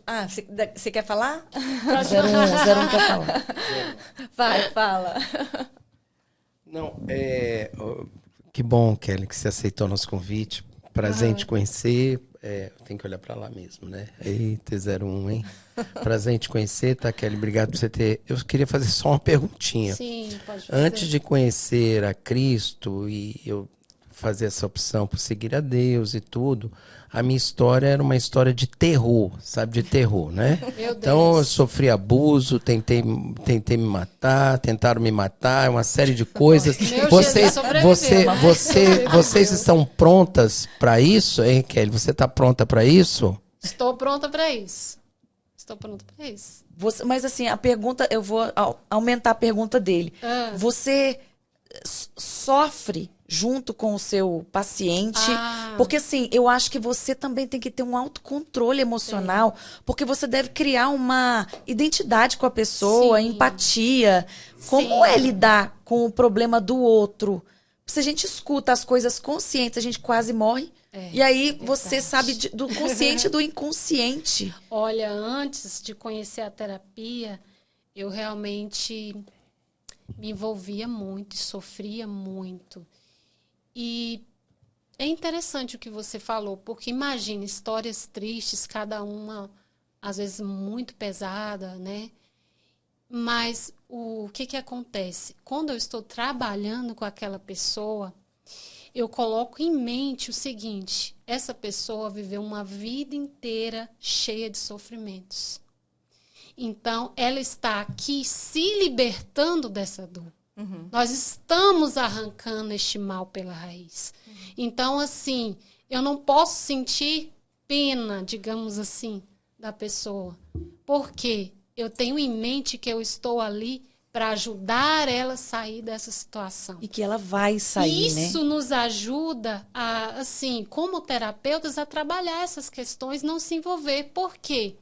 A: você quer falar?
B: 01 quer falar.
A: Vai, fala.
D: Não, que bom, Kelly, que você aceitou nosso convite. Prazer em te conhecer. Tem que olhar para lá mesmo, né? Eita, 01, hein? Prazer em te conhecer, tá, Kelly? Obrigado por você ter... Eu queria fazer só uma perguntinha.
C: Sim, pode fazer.
D: Antes de conhecer a Cristo e eu fazer essa opção por seguir a Deus e tudo, a minha história era uma história de terror, sabe? De terror, né?
C: Meu Deus.
D: Então eu sofri abuso, tentei me matar, tentaram me matar, uma série de coisas.
C: Meu Jesus, sobreviveu.
D: Vocês estão prontas para isso, hein, Kelly? Você está pronta para isso?
C: Estou pronta para isso.
B: Mas assim, a pergunta, eu vou aumentar a pergunta dele. Você sofre junto com o seu paciente? Porque assim, eu acho que você também tem que ter um autocontrole emocional, porque você deve criar uma identidade com a pessoa, empatia. Como é lidar com o problema do outro? Se a gente escuta as coisas conscientes, a gente quase morre. E aí você sabe do consciente e do inconsciente.
C: Olha, antes de conhecer a terapia, eu realmente me envolvia muito e sofria muito. E é interessante o que você falou, porque imagina histórias tristes, cada uma às vezes muito pesada, né? Mas o que acontece? Quando eu estou trabalhando com aquela pessoa, eu coloco em mente o seguinte: essa pessoa viveu uma vida inteira cheia de sofrimentos. Então, ela está aqui se libertando dessa dor. Nós estamos arrancando este mal pela raiz. Então, assim, eu não posso sentir pena, digamos assim, da pessoa. Porque eu tenho em mente que eu estou ali para ajudar ela a sair dessa situação.
B: E que ela vai sair, né?
C: Isso nos ajuda, assim, como terapeutas, a trabalhar essas questões, não se envolver. Por quê?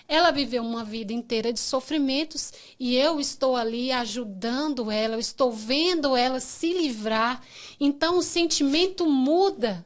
C: Ela viveu uma vida inteira de sofrimentos e eu estou ali ajudando ela, eu estou vendo ela se livrar. Então, o sentimento muda.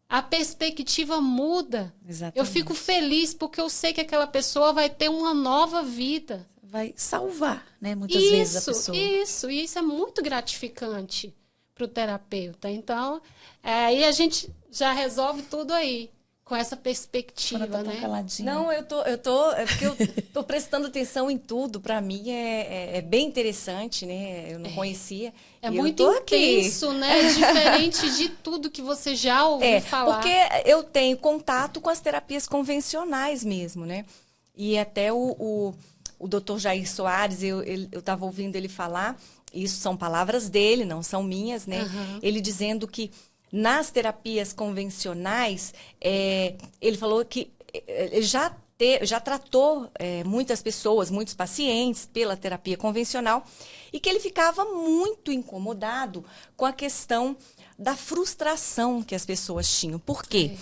C: A perspectiva muda.
B: Exatamente.
C: Eu fico feliz porque eu sei que aquela pessoa vai ter uma nova vida.
B: Vai salvar, né? Muitas vezes a pessoa.
C: E isso é muito gratificante para o terapeuta. Então, aí a gente já resolve tudo aí, com essa perspectiva,
B: Tá
C: né?
B: caladinha.
A: Não, é porque eu tô prestando atenção em tudo. Para mim é bem interessante, né? Eu não conhecia.
C: É
A: E
C: muito
A: eu tô aqui.
C: intenso, né? Diferente de tudo que você já ouviu falar.
A: Porque eu tenho contato com as terapias convencionais mesmo, né? E até o Dr. Jair Soares, eu estava ouvindo ele falar, isso são palavras dele, não são minhas, né? Ele dizendo que nas terapias convencionais, ele falou que ele já tratou muitas pessoas, muitos pacientes pela terapia convencional e que ele ficava muito incomodado com a questão da frustração que as pessoas tinham. Por quê?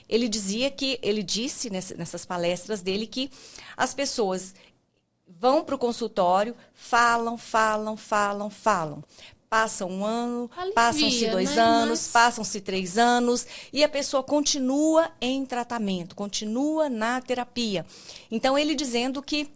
A: Ele disse nessas palestras dele que as pessoas vão para o consultório, falam. Passa um ano, passam-se 2 anos, passam-se 3 anos e a pessoa continua em tratamento, continua na terapia. Então, ele dizendo que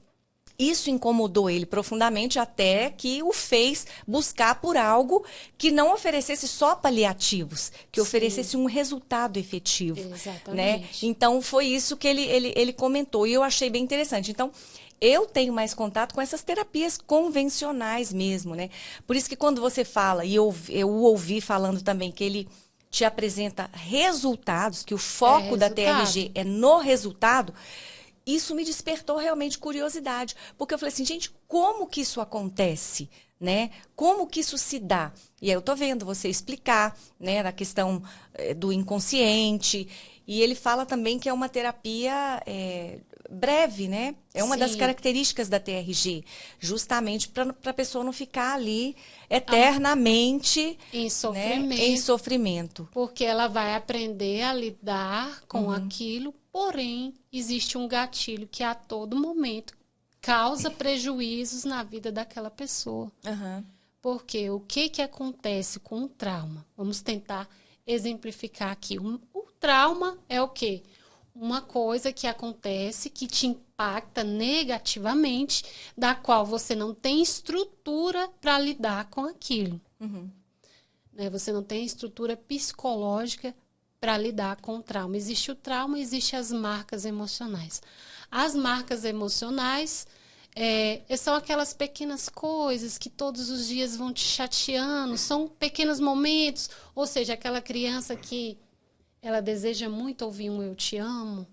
A: isso incomodou ele profundamente até que o fez buscar por algo que não oferecesse só paliativos, que oferecesse um resultado efetivo.
C: Exatamente.
A: Né? Então, foi isso que ele comentou e eu achei bem interessante. Então, eu tenho mais contato com essas terapias convencionais mesmo, né? Por isso que quando você fala, e eu o ouvi falando também, que ele te apresenta resultados, que o foco da TRG é no resultado, isso me despertou realmente curiosidade. Porque eu falei assim, gente, como que isso acontece? Né? Como que isso se dá? E aí eu tô vendo você explicar, né, da questão do inconsciente. E ele fala também que é uma terapia breve, né? É uma das características da TRG, justamente para a pessoa não ficar ali eternamente
C: em sofrimento,
A: né, em sofrimento.
C: Porque ela vai aprender a lidar com aquilo, porém, existe um gatilho que a todo momento causa prejuízos na vida daquela pessoa. Porque o que acontece com o trauma? Vamos tentar exemplificar aqui. O trauma é o quê? Uma coisa que acontece que te impacta negativamente, da qual você não tem estrutura para lidar com aquilo. Né? Você não tem estrutura psicológica para lidar com o trauma. Existe o trauma, existem as marcas emocionais. As marcas emocionais são aquelas pequenas coisas que todos os dias vão te chateando, são pequenos momentos, ou seja, aquela criança que ela deseja muito ouvir um eu te amo,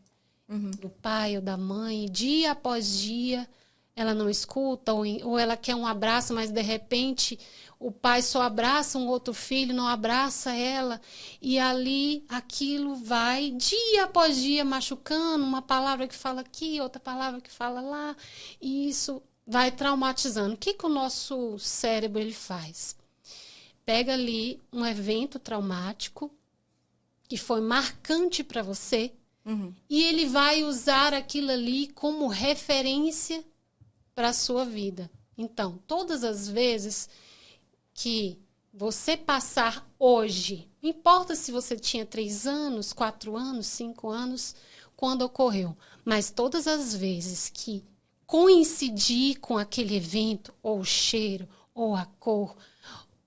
C: do pai ou da mãe, e dia após dia ela não escuta, ou ela quer um abraço, mas de repente o pai só abraça um outro filho, não abraça ela, e ali aquilo vai dia após dia machucando, uma palavra que fala aqui, outra palavra que fala lá, e isso vai traumatizando. O que o nosso cérebro ele faz? Pega ali um evento traumático que foi marcante para você, e ele vai usar aquilo ali como referência para a sua vida. Então, todas as vezes que você passar hoje, não importa se você tinha 3 anos, 4 anos, 5 anos, quando ocorreu, mas todas as vezes que coincidir com aquele evento, ou o cheiro, ou a cor,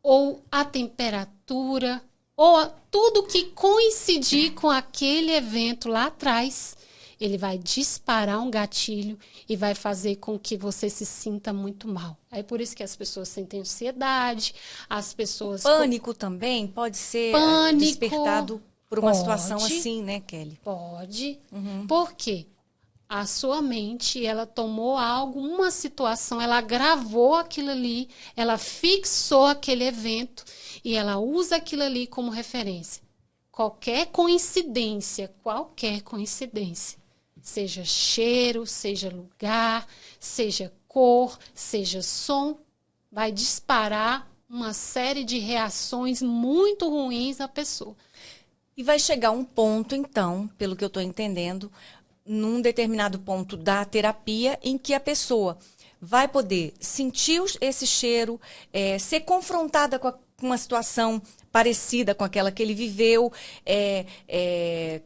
C: ou a temperatura, ou tudo que coincidir com aquele evento lá atrás, ele vai disparar um gatilho e vai fazer com que você se sinta muito mal. É por isso que as pessoas sentem ansiedade, as pessoas...
A: Pânico também pode ser despertado por uma situação assim, né, Kelly?
C: Pode. Por quê? A sua mente, ela tomou algo, uma situação, ela gravou aquilo ali, ela fixou aquele evento e ela usa aquilo ali como referência. Qualquer coincidência, seja cheiro, seja lugar, seja cor, seja som, vai disparar uma série de reações muito ruins à pessoa.
A: E vai chegar um ponto, então, pelo que eu estou entendendo, num determinado ponto da terapia, em que a pessoa vai poder sentir esse cheiro, ser confrontada com uma situação parecida com aquela que ele viveu,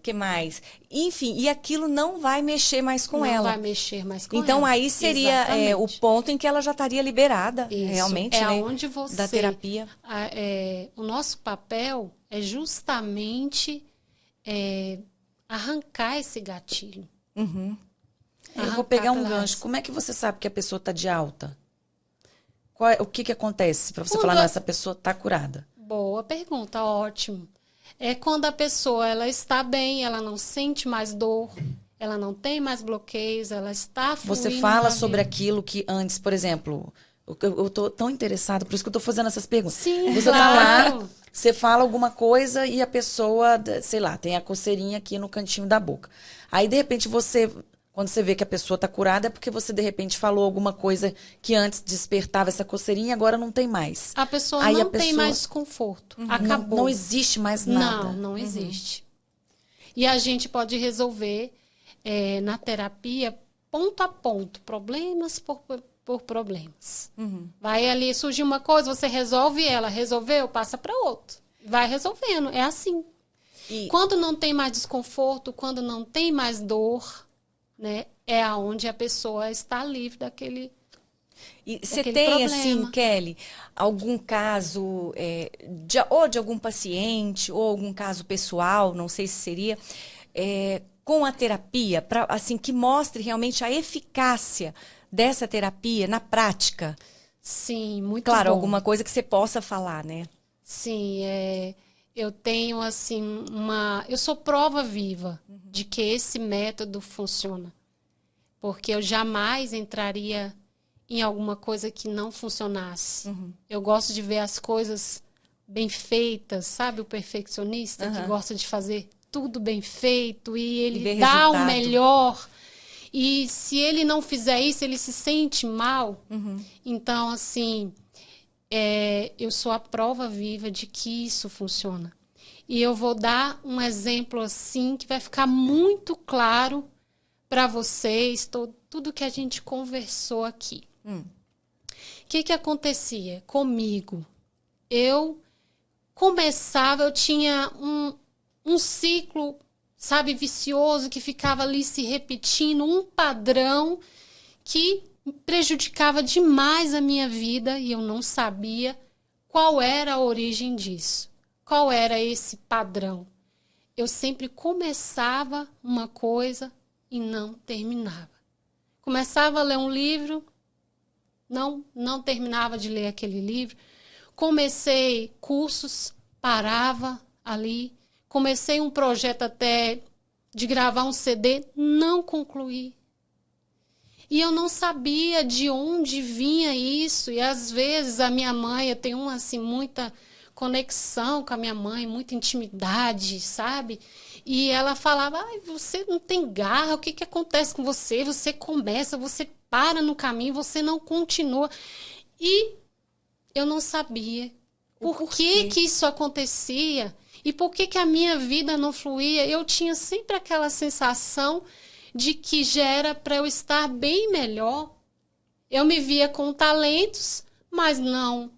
A: que mais? Enfim, e aquilo não vai mexer mais com ela.
C: Não vai mexer mais com ela.
A: Então, aí seria o ponto em que ela já estaria liberada, realmente, né?
C: Onde você...
A: Da terapia.
C: O nosso papel é justamente arrancar esse gatilho.
B: Eu vou pegar um gancho. Como é que você sabe que a pessoa está de alta? O que acontece para você falar, não, essa pessoa está curada?
C: Boa pergunta, ótimo. É quando a pessoa ela está bem, ela não sente mais dor, ela não tem mais bloqueios, ela está fluindo.
B: Você fala sobre aquilo que antes, por exemplo, eu estou tão interessada, por isso que eu estou fazendo essas perguntas.
C: Sim,
B: você está lá, você fala alguma coisa e a pessoa, sei lá, tem a coceirinha aqui no cantinho da boca. Aí, de repente, quando você vê que a pessoa está curada, é porque você, de repente, falou alguma coisa que antes despertava essa coceirinha e agora não tem mais.
C: A pessoa não tem mais desconforto. Acabou.
B: Não existe mais nada.
C: Não existe. E a gente pode resolver na terapia, ponto a ponto, problemas por problemas. Vai ali, surgir uma coisa, você resolve ela. Resolveu, passa para outro. Vai resolvendo, é assim. Quando não tem mais desconforto, quando não tem mais dor... né? É aonde a pessoa está livre daquele
A: E você tem, problema. Assim, Kelly, algum caso ou de algum paciente, ou algum caso pessoal, não sei se seria, com a terapia, assim, que mostre realmente a eficácia dessa terapia na prática?
C: Sim, muito
A: Claro,
C: bom.
A: alguma coisa que você possa falar, né?
C: Sim, eu tenho assim eu sou prova viva de que esse método funciona. Porque eu jamais entraria em alguma coisa que não funcionasse. Eu gosto de ver as coisas bem feitas, sabe? O perfeccionista que gosta de fazer tudo bem feito e ele
A: ver
C: dá o
A: resultado.
C: melhor. E se ele não fizer isso, ele se sente mal. Então, assim, eu sou a prova viva de que isso funciona. E eu vou dar um exemplo assim que vai ficar muito claro para vocês, tudo que a gente conversou aqui. O que acontecia comigo? Eu tinha um ciclo, sabe, vicioso, que ficava ali se repetindo, um padrão que prejudicava demais a minha vida e eu não sabia qual era a origem disso. Qual era esse padrão? Eu sempre começava uma coisa e não terminava. Começava a ler um livro, não terminava de ler aquele livro. Comecei cursos, parava ali. Comecei um projeto até de gravar um CD, não concluí. E eu não sabia de onde vinha isso. E às vezes a minha mãe, eu tenho assim, muita conexão com a minha mãe, muita intimidade, sabe? E ela falava, você não tem garra, o que acontece com você? Você começa, você para no caminho, você não continua. E eu não sabia por que isso acontecia e por que a minha vida não fluía. Eu tinha sempre aquela sensação de que já era para eu estar bem melhor. Eu me via com talentos, mas não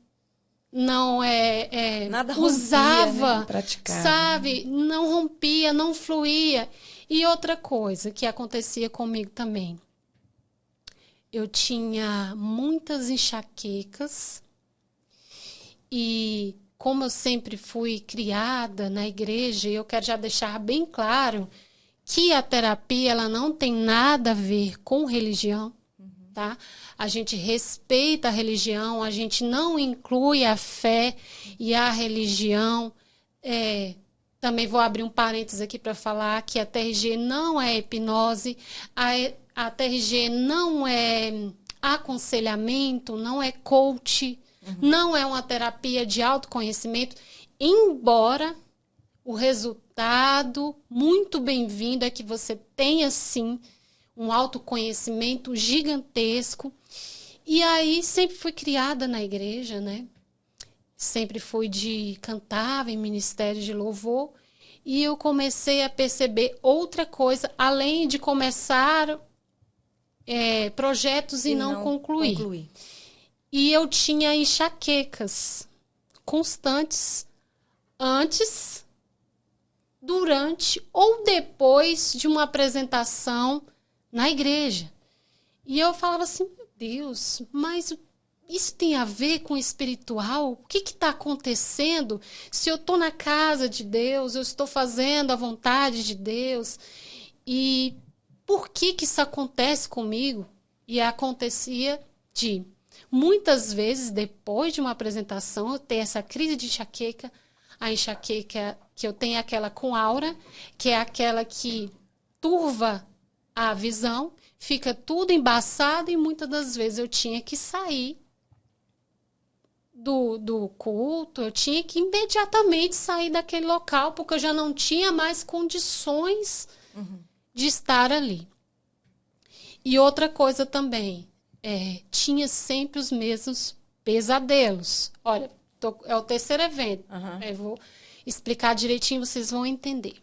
A: Nada
C: usava,
A: rompia, né?
B: Praticava.
C: sabe? Não rompia, não fluía. E outra coisa que acontecia comigo também. Eu tinha muitas enxaquecas e como eu sempre fui criada na igreja, eu quero já deixar bem claro que a terapia ela não tem nada a ver com religião, tá? A gente respeita a religião, a gente não inclui a fé e a religião. Também vou abrir um parênteses aqui para falar que a TRG não é hipnose, a TRG não é aconselhamento, não é coach, não é uma terapia de autoconhecimento, embora o resultado muito bem-vindo é que você tenha, sim, um autoconhecimento gigantesco. E aí sempre fui criada na igreja, né? Sempre cantava em ministério de louvor. E eu comecei a perceber outra coisa, além de começar projetos e não concluir. E eu tinha enxaquecas constantes antes, durante ou depois de uma apresentação na igreja. E eu falava assim, meu Deus, mas isso tem a ver com o espiritual? O que está acontecendo? Se eu estou na casa de Deus, eu estou fazendo a vontade de Deus. E por que isso acontece comigo? E acontecia muitas vezes, depois de uma apresentação, eu ter essa crise de enxaqueca. A enxaqueca que eu tenho é aquela com aura, que é aquela que turva a visão, fica tudo embaçado e muitas das vezes eu tinha que sair do culto, eu tinha que imediatamente sair daquele local, porque eu já não tinha mais condições de estar ali. E outra coisa também, tinha sempre os mesmos pesadelos. Olha, é o terceiro evento, eu vou explicar direitinho, vocês vão entender.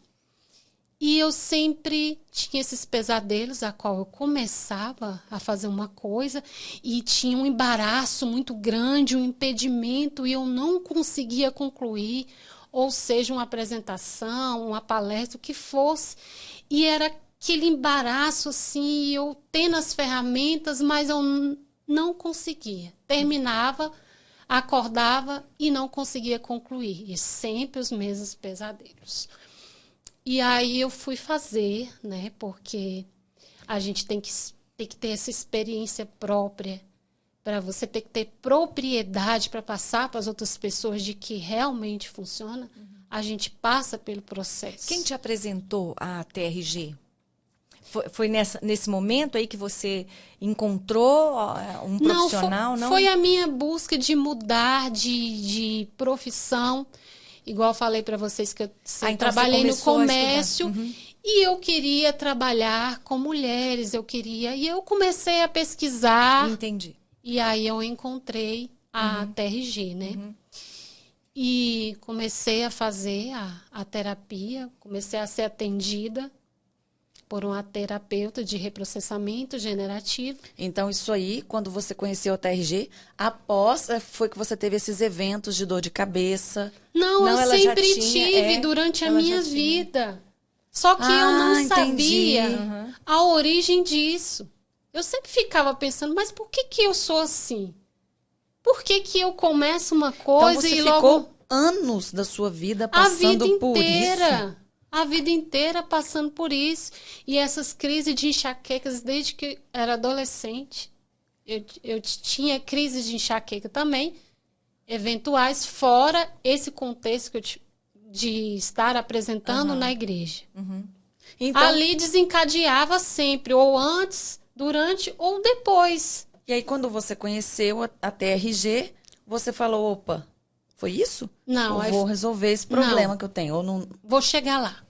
C: E eu sempre tinha esses pesadelos, a qual eu começava a fazer uma coisa e tinha um embaraço muito grande, um impedimento, e eu não conseguia concluir, ou seja, uma apresentação, uma palestra, o que fosse. E era aquele embaraço, assim, eu tendo as ferramentas, mas eu não conseguia. Terminava, acordava e não conseguia concluir. E sempre os mesmos pesadelos. E aí eu fui fazer, né? Porque a gente tem que tem que ter essa experiência própria, para você ter que ter propriedade para passar para as outras pessoas de que realmente funciona, a gente passa pelo processo.
A: Quem te apresentou a TRG? Foi nesse momento aí que você encontrou um profissional?
C: Não, foi a minha busca de mudar de profissão. Igual eu falei para vocês que eu
A: então
C: trabalhei no comércio
A: e
C: eu queria trabalhar com mulheres, e eu comecei a pesquisar.
A: Entendi.
C: E aí eu encontrei a TRG, né? E comecei a fazer a terapia, comecei a ser atendida por uma terapeuta de reprocessamento generativo.
B: Então, isso aí, quando você conheceu a TRG, após foi que você teve esses eventos de dor de cabeça?
C: Não, eu
A: ela já
C: sempre
A: tinha,
C: tive durante a
A: ela
C: minha
A: já tinha.
C: vida. Só que eu não
B: entendi.
C: sabia a origem disso. Eu sempre ficava pensando, mas por que eu sou assim? Por que eu começo uma coisa
B: Então, você
C: e
B: ficou
C: logo...
B: anos da sua vida
C: A
B: passando
C: vida
B: por
C: inteira.
B: isso?
C: A vida inteira passando por isso. E essas crises de enxaquecas desde que era adolescente. Eu tinha crises de enxaqueca também, eventuais, fora esse contexto que de estar apresentando na igreja.
B: Então,
C: Ali desencadeava sempre, ou antes, durante ou depois.
B: e aí, quando você conheceu a TRG, você falou, opa, foi isso?
C: Não,
B: Eu vou resolver esse problema
C: Não.
B: que eu tenho. Ou não...
C: Vou chegar lá.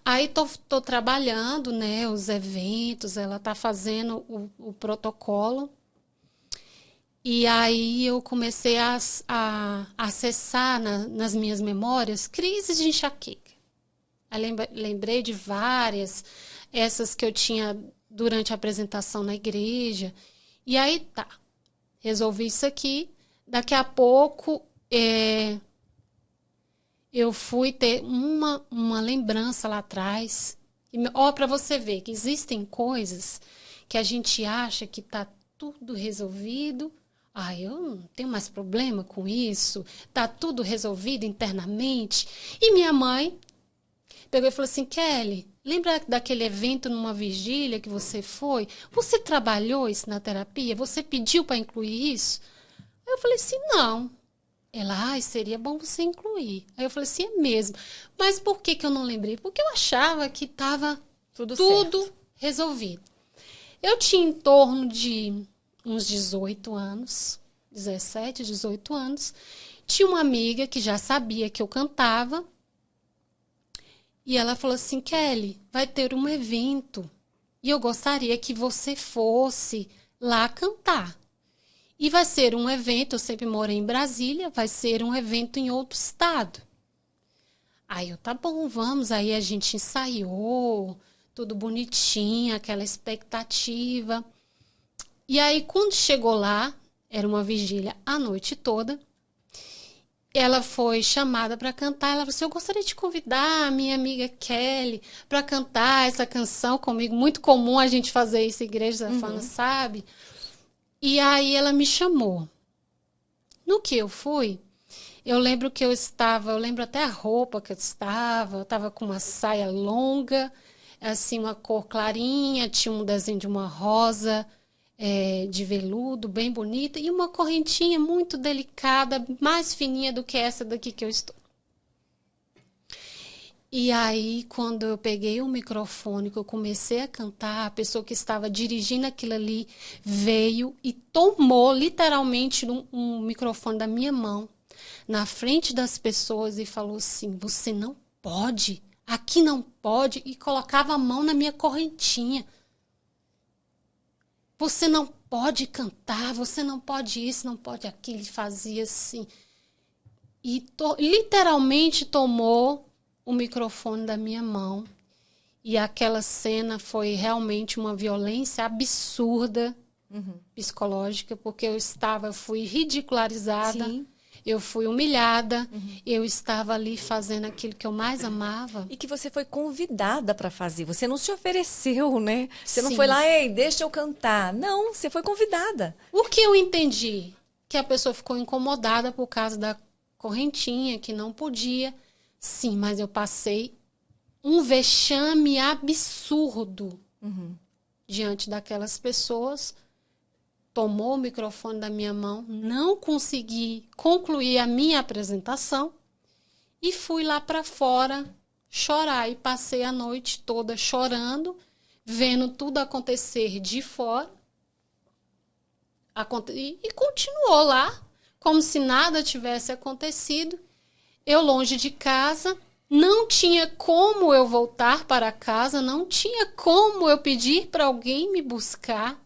C: Aí tô trabalhando, né, os eventos, ela tá fazendo o protocolo. E aí eu comecei a acessar nas minhas memórias crises de enxaqueca. Aí lembrei de várias, essas que eu tinha durante a apresentação na igreja. E aí tá, resolvi isso aqui. Daqui a pouco eu fui ter uma lembrança lá atrás. Ó, para você ver que existem coisas que a gente acha que tá tudo resolvido. Eu não tenho mais problema com isso. Tá tudo resolvido internamente. E minha mãe pegou e falou assim, Kelly, lembra daquele evento numa vigília que você foi? Você trabalhou isso na terapia? Você pediu para incluir isso? Aí eu falei assim, não. Ela, seria bom você incluir. Aí eu falei assim, é mesmo. Mas por que eu não lembrei? Porque eu achava que estava tudo resolvido. Eu tinha em torno de uns 18 anos, 17, 18 anos. Tinha uma amiga que já sabia que eu cantava. E ela falou assim, Kelly, vai ter um evento. E eu gostaria que você fosse lá cantar. E vai ser um evento, eu sempre morei em Brasília, vai ser um evento em outro estado. Aí eu, tá bom, vamos. Aí a gente ensaiou, tudo bonitinho, aquela expectativa. E aí, quando chegou lá, era uma vigília a noite toda, ela foi chamada para cantar. Ela falou assim, eu gostaria de convidar a minha amiga Kelly para cantar essa canção comigo. Muito comum a gente fazer isso, a igreja Zafana, sabe? E aí ela me chamou. No que eu fui, eu lembro que eu lembro até a roupa que eu estava com uma saia longa, assim, uma cor clarinha, tinha um desenho de uma rosa, de veludo, bem bonita, e uma correntinha muito delicada, mais fininha do que essa daqui que eu estou. E aí, quando eu peguei o microfone, que eu comecei a cantar, a pessoa que estava dirigindo aquilo ali veio e tomou literalmente um microfone da minha mão, na frente das pessoas, e falou assim, você não pode, aqui não pode, e colocava a mão na minha correntinha. Você não pode cantar, você não pode isso, não pode aquilo. Ele fazia assim. E literalmente tomou o microfone da minha mão. E aquela cena foi realmente uma violência absurda, psicológica, porque eu fui ridicularizada.
A: Sim.
C: Eu fui humilhada, eu estava ali fazendo aquilo que eu mais amava.
A: E que você foi convidada para fazer. Você não se ofereceu, né? Você não
C: Sim.
A: foi lá, ei, deixa eu cantar. Não, você foi convidada.
C: O que eu entendi? Que a pessoa ficou incomodada por causa da correntinha, que não podia. Sim, mas eu passei um vexame absurdo. diante daquelas pessoas, tomou o microfone da minha mão, não consegui concluir a minha apresentação e fui lá para fora chorar. E passei a noite toda chorando, vendo tudo acontecer de fora. E continuou lá, como se nada tivesse acontecido. Eu longe de casa, não tinha como eu voltar para casa, não tinha como eu pedir para alguém me buscar.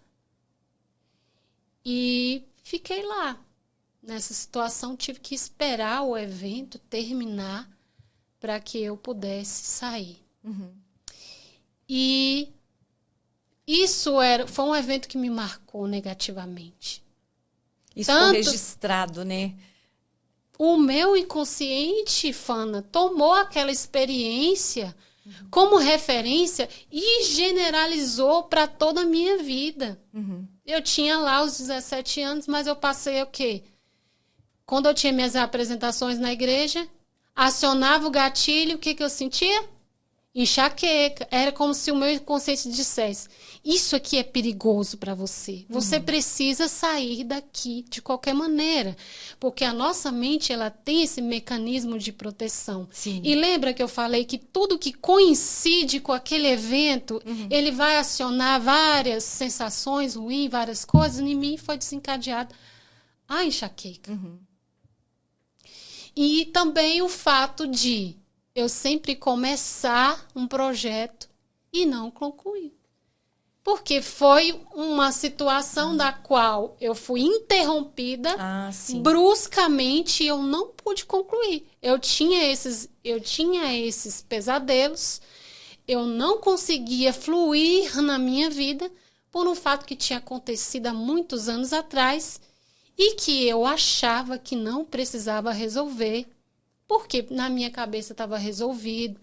C: E fiquei lá. Nessa situação, tive que esperar o evento terminar para que eu pudesse sair. E isso foi um evento que me marcou negativamente.
A: Isso foi registrado, né?
C: O meu inconsciente, Fana, tomou aquela experiência como referência e generalizou para toda a minha vida. Eu tinha lá os 17 anos, mas eu passei o quê? Quando eu tinha minhas apresentações na igreja, acionava o gatilho, o que eu sentia? Enxaqueca. Era como se o meu inconsciente dissesse: isso aqui é perigoso para você. Você precisa sair daqui de qualquer maneira. Porque a nossa mente, ela tem esse mecanismo de proteção.
A: Sim.
C: E lembra que eu falei que tudo que coincide com aquele evento, ele vai acionar várias sensações ruins, várias coisas. Em mim foi desencadeada a enxaqueca. E também o fato de eu sempre começar um projeto e não concluir. Porque foi uma situação da qual eu fui interrompida bruscamente e eu não pude concluir. Eu tinha esses pesadelos, eu não conseguia fluir na minha vida por um fato que tinha acontecido há muitos anos atrás e que eu achava que não precisava resolver, porque na minha cabeça estava resolvido.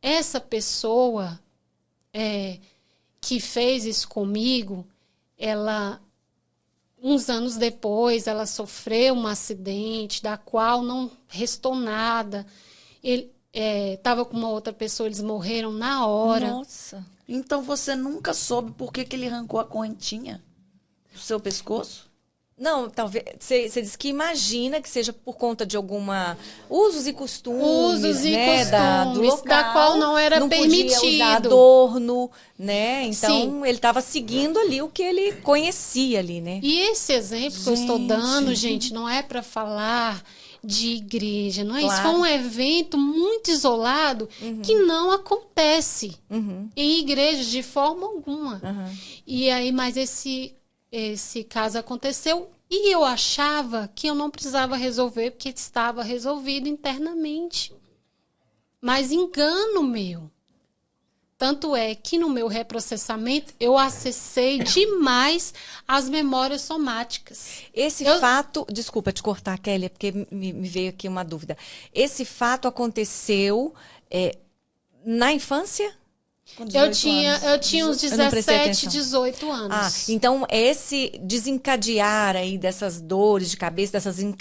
C: Essa pessoa que fez isso comigo, uns anos depois, ela sofreu um acidente da qual não restou nada. Ele estava com uma outra pessoa, eles morreram na hora.
B: Nossa. Então você nunca soube por que ele arrancou a correntinha do seu pescoço?
A: Não, talvez. Você disse que imagina que seja por conta de alguma usos e costumes,
C: Usos e
A: né, do
C: costumes,
A: local,
C: da qual não era permitido.
A: Podia usar adorno, né? Então
C: Sim.
A: ele estava seguindo ali o que ele conhecia ali, né?
C: E esse exemplo que eu estou dando, gente, não é para falar de igreja, não é isso. Foi um evento muito isolado que não acontece em igrejas de forma alguma. E aí, mas esse caso aconteceu e eu achava que eu não precisava resolver porque estava resolvido internamente. Mas engano meu. Tanto é que no meu reprocessamento eu acessei demais as memórias somáticas.
A: Esse fato, desculpa te cortar, Kelly, porque me veio aqui uma dúvida. Esse fato aconteceu na infância?
C: Eu tinha uns 17, 18 anos.
A: Então esse desencadear aí dessas dores de cabeça,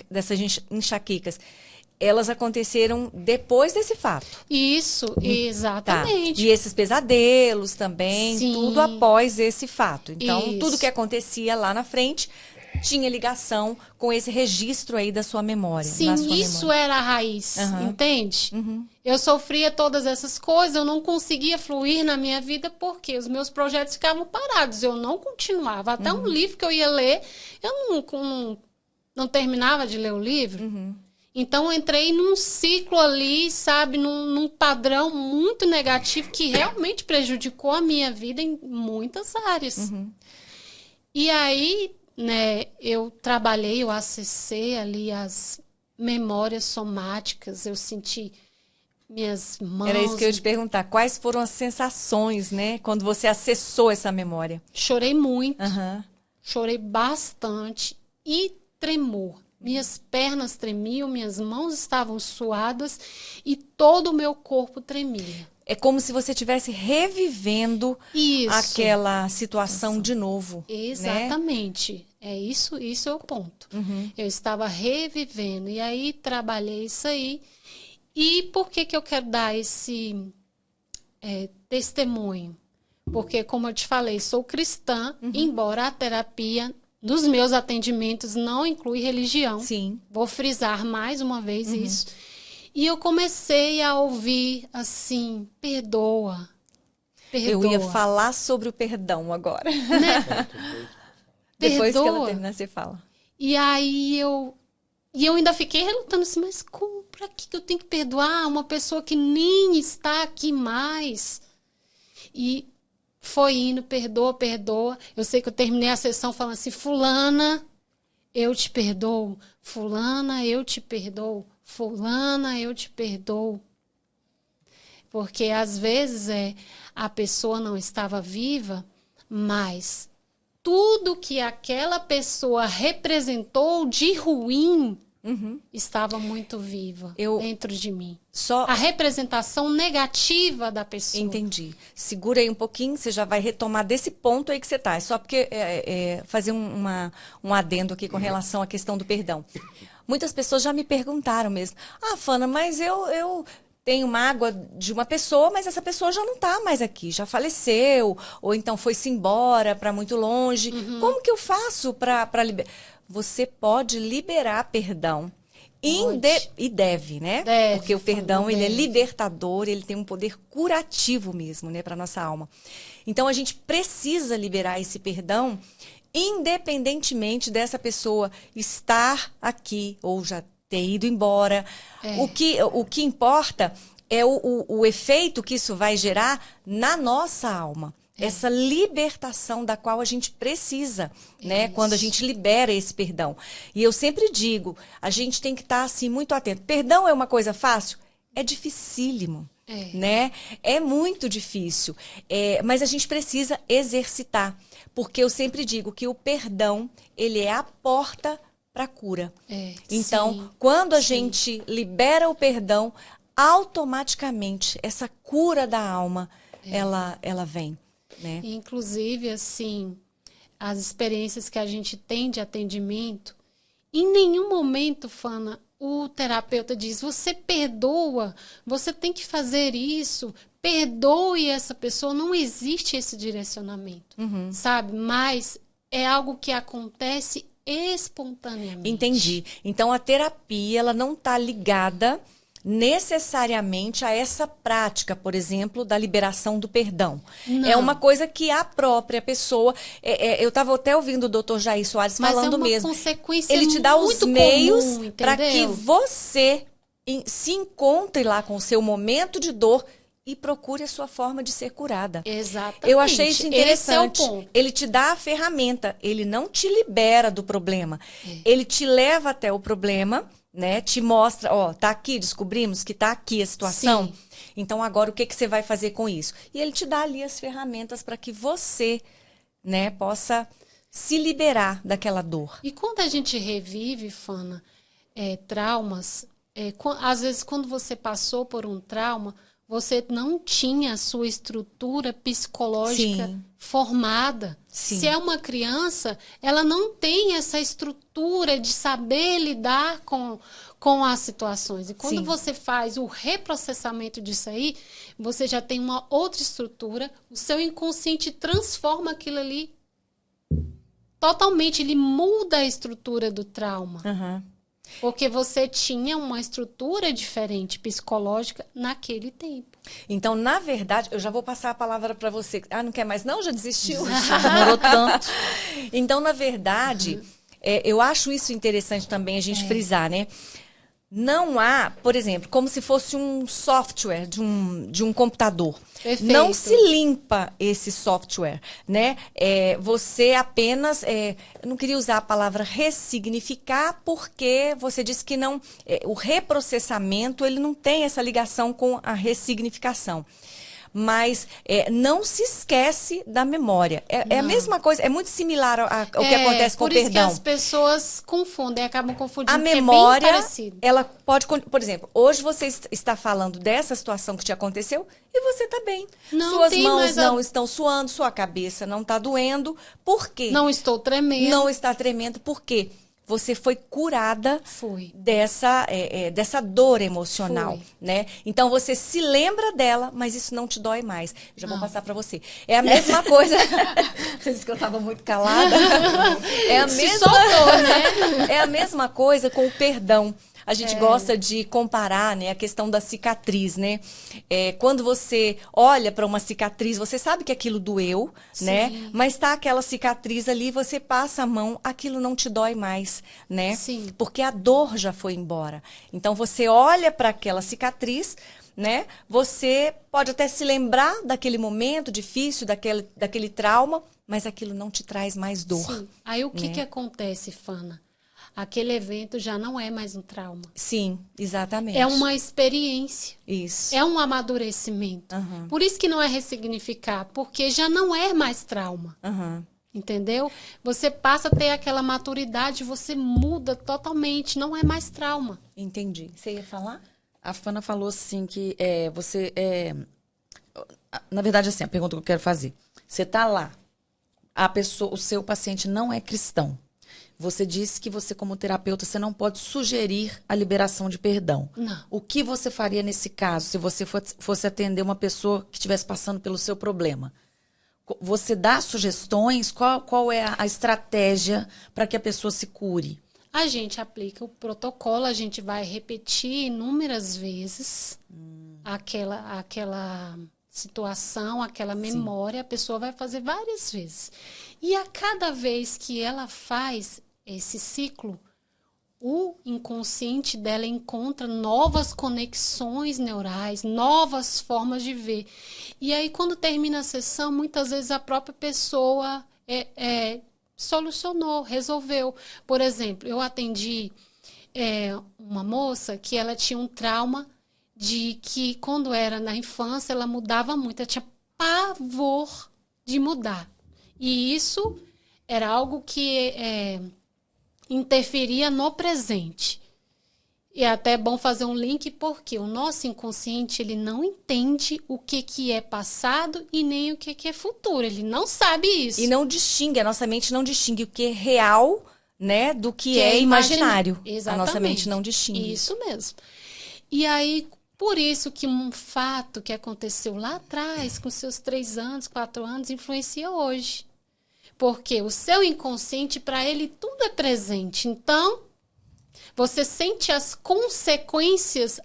A: dessas enxaquecas, elas aconteceram depois desse fato.
C: Isso, exatamente.
A: Tá. E esses pesadelos também,
C: Sim.
A: tudo após esse fato. Então,
C: Isso.
A: tudo que acontecia lá na frente tinha ligação com esse registro aí da sua memória.
C: Sim, isso era a raiz, entende? Eu sofria todas essas coisas, eu não conseguia fluir na minha vida porque os meus projetos ficavam parados, eu não continuava. Até um livro que eu ia ler, eu não terminava de ler o livro. Então, eu entrei num ciclo ali, sabe, num padrão muito negativo que realmente prejudicou a minha vida em muitas áreas. E aí, né, eu acessei ali as memórias somáticas, eu senti minhas mãos.
A: Era isso que eu ia te perguntar. Quais foram as sensações, né, quando você acessou essa memória?
C: Chorei muito, chorei bastante e tremor. Minhas pernas tremiam, minhas mãos estavam suadas e todo o meu corpo tremia.
A: É como se você estivesse revivendo aquela situação de novo.
C: Exatamente.
A: Né?
C: Isso é o ponto. Eu estava revivendo. E aí trabalhei isso aí. E por que eu quero dar esse testemunho? Porque, como eu te falei, sou cristã, embora a terapia dos meus atendimentos não inclui religião.
A: Sim.
C: Vou frisar mais uma vez isso. E eu comecei a ouvir assim, perdoa.
A: Eu ia falar sobre o perdão agora.
C: Né?
A: Depois que ela
C: Perdoa.
A: terminar, você fala.
C: E aí eu ainda fiquei relutando assim, mas como, pra que eu tenho que perdoar uma pessoa que nem está aqui mais? E foi indo, perdoa, perdoa. Eu sei que eu terminei a sessão falando assim, fulana, eu te perdoo. Fulana, eu te perdoo. Fulana, eu te perdoo. Porque às vezes a pessoa não estava viva, mas tudo que aquela pessoa representou de ruim estava muito viva dentro de mim. A representação negativa da pessoa.
A: Entendi. Segura aí um pouquinho, você já vai retomar desse ponto aí que você está. É só porque fazer um adendo aqui com relação à questão do perdão. Muitas pessoas já me perguntaram mesmo. Ah, Fana, mas eu tenho mágoa de uma pessoa, mas essa pessoa já não está mais aqui, já faleceu, ou então foi-se embora para muito longe. Como que eu faço para liberar? Você pode liberar perdão. E deve, né?
C: Deve,
A: porque o perdão, ele é
C: deve.
A: libertador, ele tem um poder curativo mesmo, né, para nossa alma. Então, a gente precisa liberar esse perdão, independentemente dessa pessoa estar aqui ou já ter ido embora. O que importa é o efeito que isso vai gerar na nossa alma. Essa libertação da qual a gente precisa, né? Quando a gente libera esse perdão. E eu sempre digo, a gente tem que estar assim muito atento. Perdão é uma coisa fácil? É dificílimo, né? É muito difícil. Mas a gente precisa exercitar. Porque eu sempre digo que o perdão, ele é a porta para a cura. Então, quando a gente libera o perdão, automaticamente essa cura da alma, ela vem. Né?
C: Inclusive, assim, as experiências que a gente tem de atendimento, em nenhum momento, Fana, o terapeuta diz, você perdoa, você tem que fazer isso, perdoe essa pessoa. Não existe esse direcionamento, sabe? Mas é algo que acontece espontaneamente.
A: Entendi. Então, a terapia, ela não está ligada necessariamente a essa prática, por exemplo, da liberação do perdão.
C: Não.
A: É uma coisa que a própria pessoa... eu estava até ouvindo o Dr. Jair Soares falando mesmo.
C: Mas é uma consequência
A: ele te dá os
C: muito
A: meios
C: comum,
A: para que
C: entendeu?
A: você se encontre lá com o seu momento de dor e procure a sua forma de ser curada.
C: Exatamente.
A: Eu achei isso interessante.
C: Esse é o ponto.
A: Ele te dá a ferramenta, ele não te libera do problema. Ele te leva até o problema, né? Te mostra, ó, tá aqui, descobrimos que tá aqui a situação.
C: Sim.
A: Então agora o que você vai fazer com isso? E ele te dá ali as ferramentas para que você, né, possa se liberar daquela dor.
C: E quando a gente revive, Fana, traumas, às vezes quando você passou por um trauma, você não tinha a sua estrutura psicológica formada.
A: Sim.
C: Se é uma criança, ela não tem essa estrutura de saber lidar com as situações. E quando você faz o reprocessamento disso aí, você já tem uma outra estrutura, o seu inconsciente transforma aquilo ali totalmente, ele muda a estrutura do trauma. Porque você tinha uma estrutura diferente, psicológica, naquele tempo.
A: Então, na verdade, eu já vou passar a palavra para você. Ah, não quer mais não? Já desistiu? Demorou tanto. Então, na verdade, eu acho isso interessante também a gente frisar, né? Não há, por exemplo, como se fosse um software de um computador.
C: Perfeito.
A: Não se limpa esse software, né? Você apenas, eu não queria usar a palavra ressignificar, porque você disse que não, o reprocessamento, ele não tem essa ligação com a ressignificação. Mas não se esquece da memória. É a mesma coisa, é muito similar ao que acontece com o perdão.
C: Por isso que as pessoas confundem, acabam confundindo.
A: A
C: é
A: memória,
C: bem parecido.
A: ela pode... Por exemplo, hoje você está falando dessa situação que te aconteceu e você está bem.
C: Não
A: Suas
C: tem
A: mãos
C: mais
A: não estão suando, sua cabeça não está doendo. Por quê?
C: Não estou tremendo.
A: Não está tremendo. Por quê? você foi curada
C: Fui.
A: dessa dor emocional,
C: Fui.
A: né? Então você se lembra dela, mas isso não te dói mais. Já vou
C: Não.
A: passar para você. É a mesma coisa. Você disse que eu estava muito calada. É a
C: Se
A: mesma,
C: soltou, né?
A: é a mesma coisa com o perdão. A gente gosta de comparar, né, a questão da cicatriz, né? Quando você olha para uma cicatriz, você sabe que aquilo doeu, né?
C: Sim.
A: Mas tá aquela cicatriz ali, você passa a mão, aquilo não te dói mais, né?
C: Sim.
A: Porque a dor já foi embora. Então você olha para aquela cicatriz, né? Você pode até se lembrar daquele momento difícil, daquele trauma, mas aquilo não te traz mais dor.
C: Sim. Aí o que
A: né?
C: que acontece, Fana? Aquele evento já não é mais um trauma.
A: Sim, exatamente.
C: É uma experiência.
A: Isso.
C: É um amadurecimento.
A: Aham.
C: Por isso que não é ressignificar, porque já não é mais trauma.
A: Aham.
C: Entendeu? Você passa a ter aquela maturidade, você muda totalmente, não é mais trauma.
A: Entendi. Você ia falar?
B: A Fana falou assim que na verdade, assim, a pergunta que eu quero fazer. Você tá lá, o seu paciente não é cristão. Você disse que você, como terapeuta, você não pode sugerir a liberação de perdão.
C: Não.
B: O que você faria nesse caso, se você fosse atender uma pessoa que estivesse passando pelo seu problema? Você dá sugestões? Qual é a estratégia para que a pessoa se cure?
C: A gente aplica o protocolo, a gente vai repetir inúmeras vezes aquela situação, aquela memória, a pessoa vai fazer várias vezes. E a cada vez que ela faz esse ciclo, o inconsciente dela encontra novas conexões neurais, novas formas de ver. E aí, quando termina a sessão, muitas vezes a própria pessoa solucionou, resolveu. Por exemplo, eu atendi uma moça que ela tinha um trauma de que, quando era na infância, ela mudava muito. Ela tinha pavor de mudar. E isso era algo que interferia no presente. E é até bom fazer um link, porque o nosso inconsciente, ele não entende o que é passado e nem o que é futuro. Ele não sabe isso.
A: E não distingue, a nossa mente não distingue o que é real, né, do que é imaginário.
C: Exatamente.
A: A nossa mente não distingue.
C: Isso mesmo. E aí, por isso que um fato que aconteceu lá atrás, com seus 3 anos, 4 anos, influencia hoje. Porque o seu inconsciente, para ele, tudo é presente. Então, você sente as consequências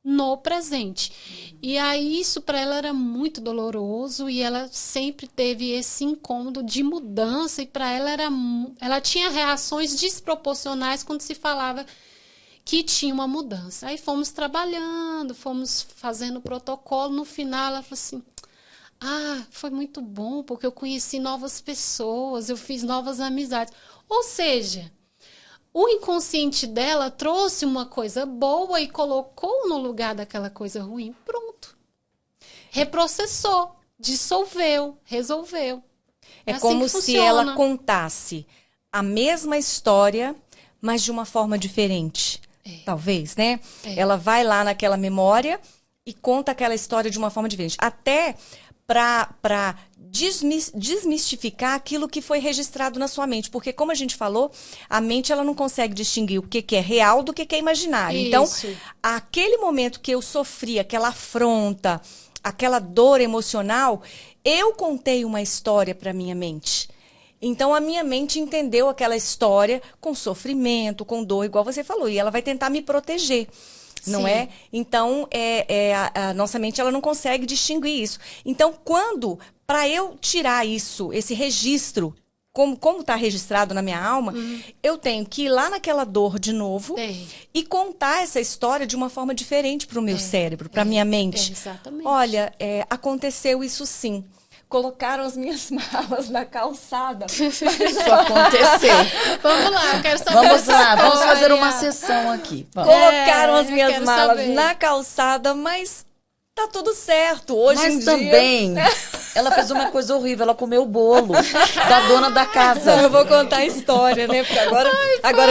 C: no presente. E aí, isso para ela era muito doloroso e ela sempre teve esse incômodo de mudança. E para ela, ela tinha reações desproporcionais quando se falava que tinha uma mudança. Aí fomos trabalhando, fomos fazendo protocolo. No final, ela falou assim: foi muito bom, porque eu conheci novas pessoas, eu fiz novas amizades. Ou seja, o inconsciente dela trouxe uma coisa boa e colocou no lugar daquela coisa ruim. Pronto. Reprocessou, dissolveu, resolveu.
A: É
C: assim
A: como
C: que
A: se
C: funciona.
A: ela contasse a mesma história, mas de uma forma diferente. Talvez, né? Ela vai lá naquela memória e conta aquela história de uma forma diferente. Até para desmistificar aquilo que foi registrado na sua mente. Porque, como a gente falou, a mente ela não consegue distinguir o que é real do que é imaginário.
C: Isso.
A: Então, aquele momento que eu sofri, aquela afronta, aquela dor emocional, eu contei uma história para minha mente. Então, a minha mente entendeu aquela história com sofrimento, com dor, igual você falou. E ela vai tentar me proteger. Não
C: Sim.
A: é? Então, a nossa mente ela não consegue distinguir isso. Então, para eu tirar isso, esse registro, como está registrado na minha alma, eu tenho que ir lá naquela dor de novo e contar essa história de uma forma diferente para o meu cérebro, para a minha mente.
C: Exatamente.
A: Olha, aconteceu isso sim. Colocaram as minhas malas na calçada.
B: Isso aconteceu.
C: Vamos lá, eu quero saber.
B: Vamos lá, vamos
C: essa
B: fazer uma
C: história.
B: sessão aqui. Vamos.
A: Colocaram as
C: eu
A: minhas
C: quero
A: malas
C: saber.
A: na calçada, mas tá tudo certo. Hoje em
B: Mas
A: dia...
B: também, ela fez uma coisa horrível, ela comeu o bolo da dona da casa.
A: Eu vou contar a história, né? Porque agora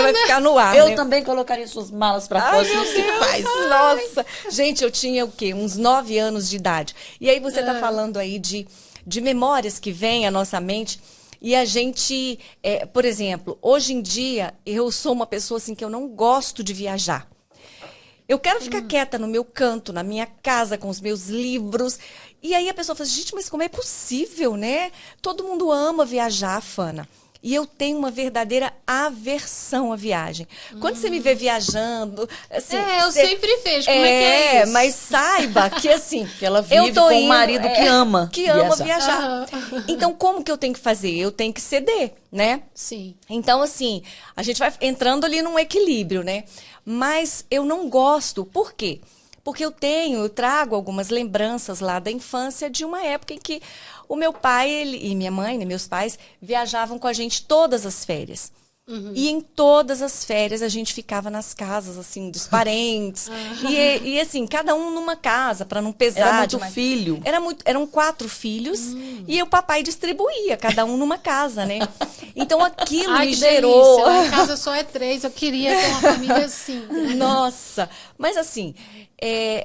A: vai ficar no ar,
B: Eu
A: né?
B: também colocaria suas malas pra fora, isso não se faz.
A: Nossa! Gente, eu tinha o quê? Uns 9 anos de idade. E aí você tá falando aí de memórias que vêm à nossa mente. E a gente, por exemplo, hoje em dia, eu sou uma pessoa assim que eu não gosto de viajar. Eu quero ficar quieta no meu canto, na minha casa, com os meus livros. E aí a pessoa fala, gente, mas como é possível, né? Todo mundo ama viajar, Fana. E eu tenho uma verdadeira aversão à viagem. Quando você me vê viajando, assim...
C: eu sempre vejo como é que é isso.
A: Mas saiba que, assim...
B: Que ela vive com um marido que ama
A: viajar. Então, como que eu tenho que fazer? Eu tenho que ceder, né?
C: Sim.
A: Então, assim, a gente vai entrando ali num equilíbrio, né? Mas eu não gosto. Por quê? Porque eu trago algumas lembranças lá da infância de uma época em que o meu pai e minha mãe, né, meus pais, viajavam com a gente todas as férias. E em todas as férias a gente ficava nas casas, assim, dos parentes. E assim, cada um numa casa, para não pesar.
B: Era muito filho.
A: Eram 4 filhos e o papai distribuía, cada um numa casa, né? Então aquilo me gerou...
C: Delícia. Lá em casa só é 3, eu queria ter uma família assim.
A: Nossa! Mas assim,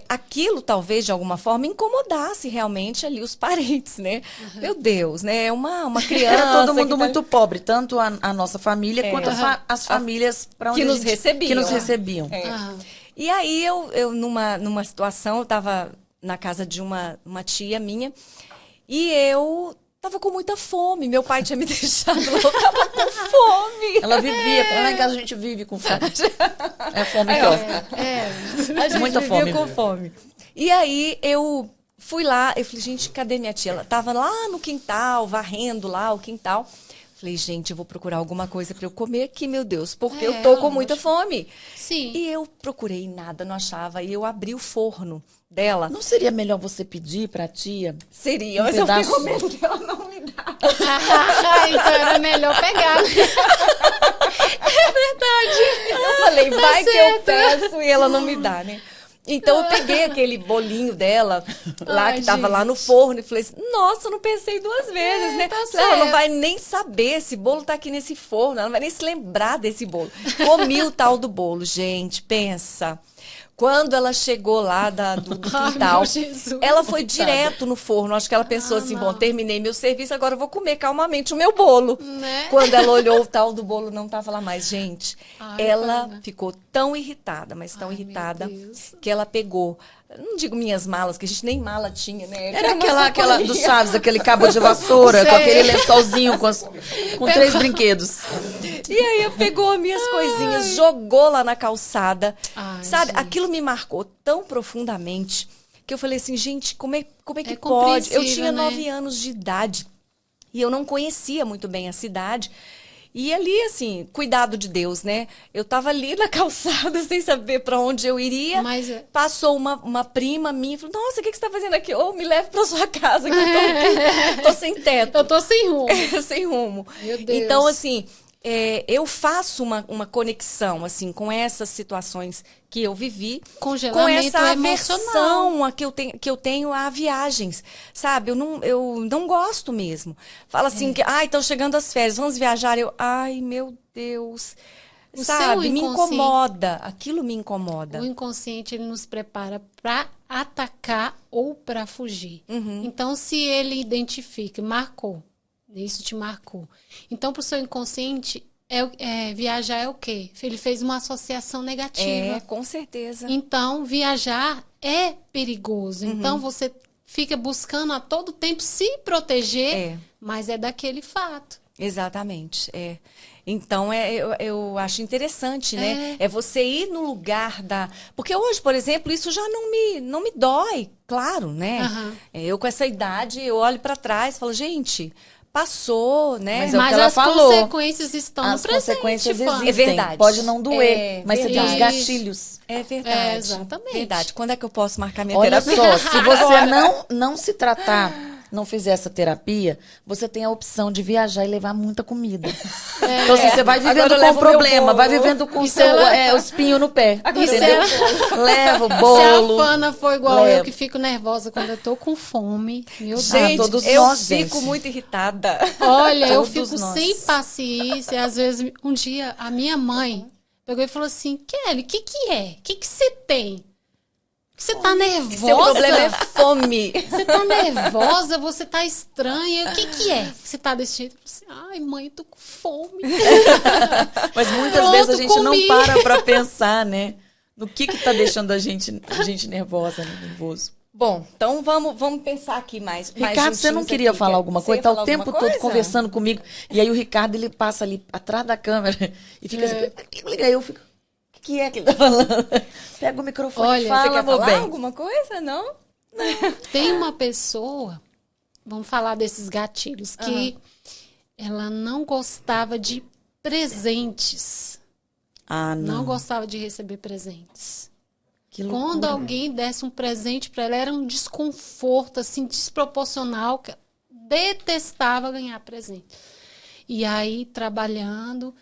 A: aquilo talvez de alguma forma incomodasse realmente ali os parentes, né? Meu Deus, né? Uma criança...
B: Era todo mundo muito pobre, tanto a nossa família quanto as famílias para onde
A: que nos recebiam.
B: Que nos recebiam.
A: E aí eu numa situação, eu estava na casa de uma tia minha e eu tava com muita fome. Meu pai tinha me deixado, eu tava com fome.
B: Ela vivia, lá em casa a gente vive com fome. É fome que
A: A gente
B: muita
A: vivia
B: fome.
A: com fome. E aí eu fui lá, eu falei, gente, cadê minha tia? Ela tava lá no quintal, varrendo lá o quintal. Falei, gente, eu vou procurar alguma coisa para eu comer aqui, meu Deus, porque eu tô com muita fome.
C: Sim.
A: E eu procurei nada, não achava. E eu abri o forno dela.
B: Não seria melhor você pedir pra tia?
A: Seria,
B: um
A: mas eu
B: pedaço?
A: fiquei com medo dela não me dar.
C: Então era melhor pegar. É verdade.
A: Eu falei,
C: Tá
A: vai que eu
C: certo.
A: peço e ela não me dá, né? Então eu peguei aquele bolinho dela, lá que tava lá no forno, e falei assim, nossa, eu não pensei 2 vezes, né?
C: tá
A: Falei, ela não
C: certo.
A: vai nem saber, esse bolo tá aqui nesse forno, ela não vai nem se lembrar desse bolo. Comi o tal do bolo, gente, pensa. Quando ela chegou lá do
C: Ai,
A: quintal,
C: meu Jesus.
A: ela foi direto no forno. Acho que ela pensou assim, bom, terminei meu serviço, agora eu vou comer calmamente o meu bolo.
C: Né?
A: Quando ela olhou, o tal do bolo não estava lá mais. Gente,
C: Ai,
A: ela
C: Fana.
A: ficou tão irritada, mas tão
C: Ai, meu
A: irritada,
C: Deus.
A: que ela pegou, não digo minhas malas, que a gente nem mala tinha, né?
B: Era
A: uma
B: aquela do
A: sacolinha.
B: Chaves, aquele cabo de vassoura,
C: Sei.
B: com aquele lençolzinho com 3 brinquedos.
A: E aí ela pegou as minhas coisinhas, jogou lá na calçada.
C: Ai,
A: Sabe,
C: gente.
A: aquilo me marcou tão profundamente que eu falei assim, gente, como é que
C: É
A: pode? Eu
C: compreensível,
A: tinha
C: né?
A: 9 anos de idade e eu não conhecia muito bem a cidade. E ali, assim, cuidado de Deus, né? Eu tava ali na calçada sem saber para onde eu iria.
C: Mas
A: Passou uma prima minha e falou, nossa, o que você tá fazendo aqui? Ô, me leve pra sua casa, que eu tô aqui, tô sem teto.
C: eu tô sem rumo.
A: Sem rumo.
C: Meu Deus.
A: Então, assim, eu faço uma conexão, assim, com essas situações que eu vivi, com
C: Congelamento
A: essa
C: emocional.
A: aversão que eu tenho a viagens, sabe? Eu não gosto mesmo. Fala assim, estão chegando as férias, vamos viajar. Ai, meu Deus.
C: O
A: Sabe?
C: seu
A: Me
C: inconsciente-
A: incomoda. Aquilo me incomoda.
C: O inconsciente ele nos prepara para atacar ou para fugir. Então, se ele identifica, marcou, isso te marcou. Então, para o seu inconsciente, viajar é o quê? Ele fez uma associação negativa.
A: Com certeza.
C: Então, viajar é perigoso. Então, você fica buscando a todo tempo se proteger, mas é daquele fato.
A: Exatamente, Então, eu acho interessante, né? É você ir no lugar da... Porque hoje, por exemplo, isso já não me dói, claro, né? Eu com essa idade, eu olho para trás e falo, gente, passou, né?
B: Mas é o que
C: Mas
B: ela
C: as
B: falou.
C: consequências estão no
B: As
C: presente,
B: consequências
C: Fana.
B: existem.
A: É verdade.
B: Pode não doer, mas você tem os
C: verdade.
B: gatilhos.
A: É verdade.
C: exatamente.
A: Verdade. Quando é que eu posso marcar minha
B: Olha
A: terapia?
B: só, se você não se tratar, não fizer essa terapia, você tem a opção de viajar e levar muita comida. Então, assim, você vai vivendo
A: Agora eu
B: com o
A: levo o meu
B: problema,
A: bolo.
B: vai vivendo com o
C: Isso ela-
B: o espinho no pé. Entendeu? Leva o
C: Se a
B: bolo.
C: Fana for igual
B: Leva.
C: eu, que fico nervosa quando eu tô com fome, meu Deus.
A: Gente,
B: todos
A: eu
B: nós,
A: fico
B: gente.
A: muito irritada.
C: Olha, eu
B: Todos
C: fico
B: nós.
C: sem paciência. Às vezes, um dia, a minha mãe pegou e falou assim, Kelly, o que é? O que você tem? Você tá nervosa?
A: Seu problema é fome.
C: Você tá nervosa, você tá estranha. O que que é? Você tá desse jeito? Assim, ai, mãe, tô com fome.
B: Mas muitas
C: Pronto,
B: vezes a gente
C: comi.
B: não para pra pensar, né? No que tá deixando a gente nervosa, né? Nervoso.
A: Bom, então vamos pensar aqui mais.
B: Ricardo, você não
A: juntinhos
B: queria
A: aqui.
B: falar alguma
A: Você
B: coisa?
A: ia
B: Tá
A: falar
B: o tempo
A: alguma
B: todo
A: coisa?
B: conversando comigo. E aí o Ricardo, ele passa ali atrás da câmera e fica assim, liga aí, eu fico, o que é que ele tá falando? Pega o microfone
C: Olha,
B: e
A: Você
B: fala,
A: quer
B: meu
A: falar
B: bem.
A: alguma coisa? Não?
C: Tem uma pessoa, vamos falar desses gatilhos, que ela não gostava de presentes.
B: Ah,
C: Não
B: não.
C: gostava de receber presentes.
B: Que loucura.
C: Quando alguém desse um presente para ela, era um desconforto, assim, desproporcional. Que detestava ganhar presente. E aí, trabalhando,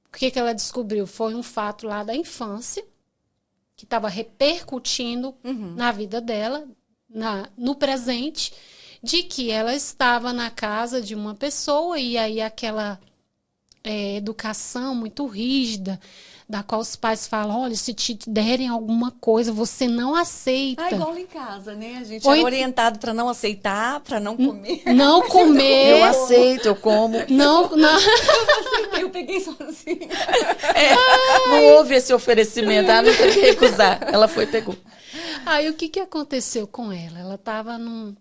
C: o que ela descobriu? Foi um fato lá da infância, que estava repercutindo na vida dela, no presente, de que ela estava na casa de uma pessoa e aí aquela educação muito rígida, da qual os pais falam, olha, se te derem alguma coisa, você não aceita.
A: Ah, igual lá em casa, né? A gente
C: Ou
A: era
C: em-
A: orientado para não aceitar, para não comer.
C: Não comer.
B: Eu aceito, eu como.
C: Não.
A: Eu peguei sozinha.
B: Não houve esse oferecimento, ela não teve que recusar. Ela foi e pegou.
C: Aí o que aconteceu com ela? Ela estava num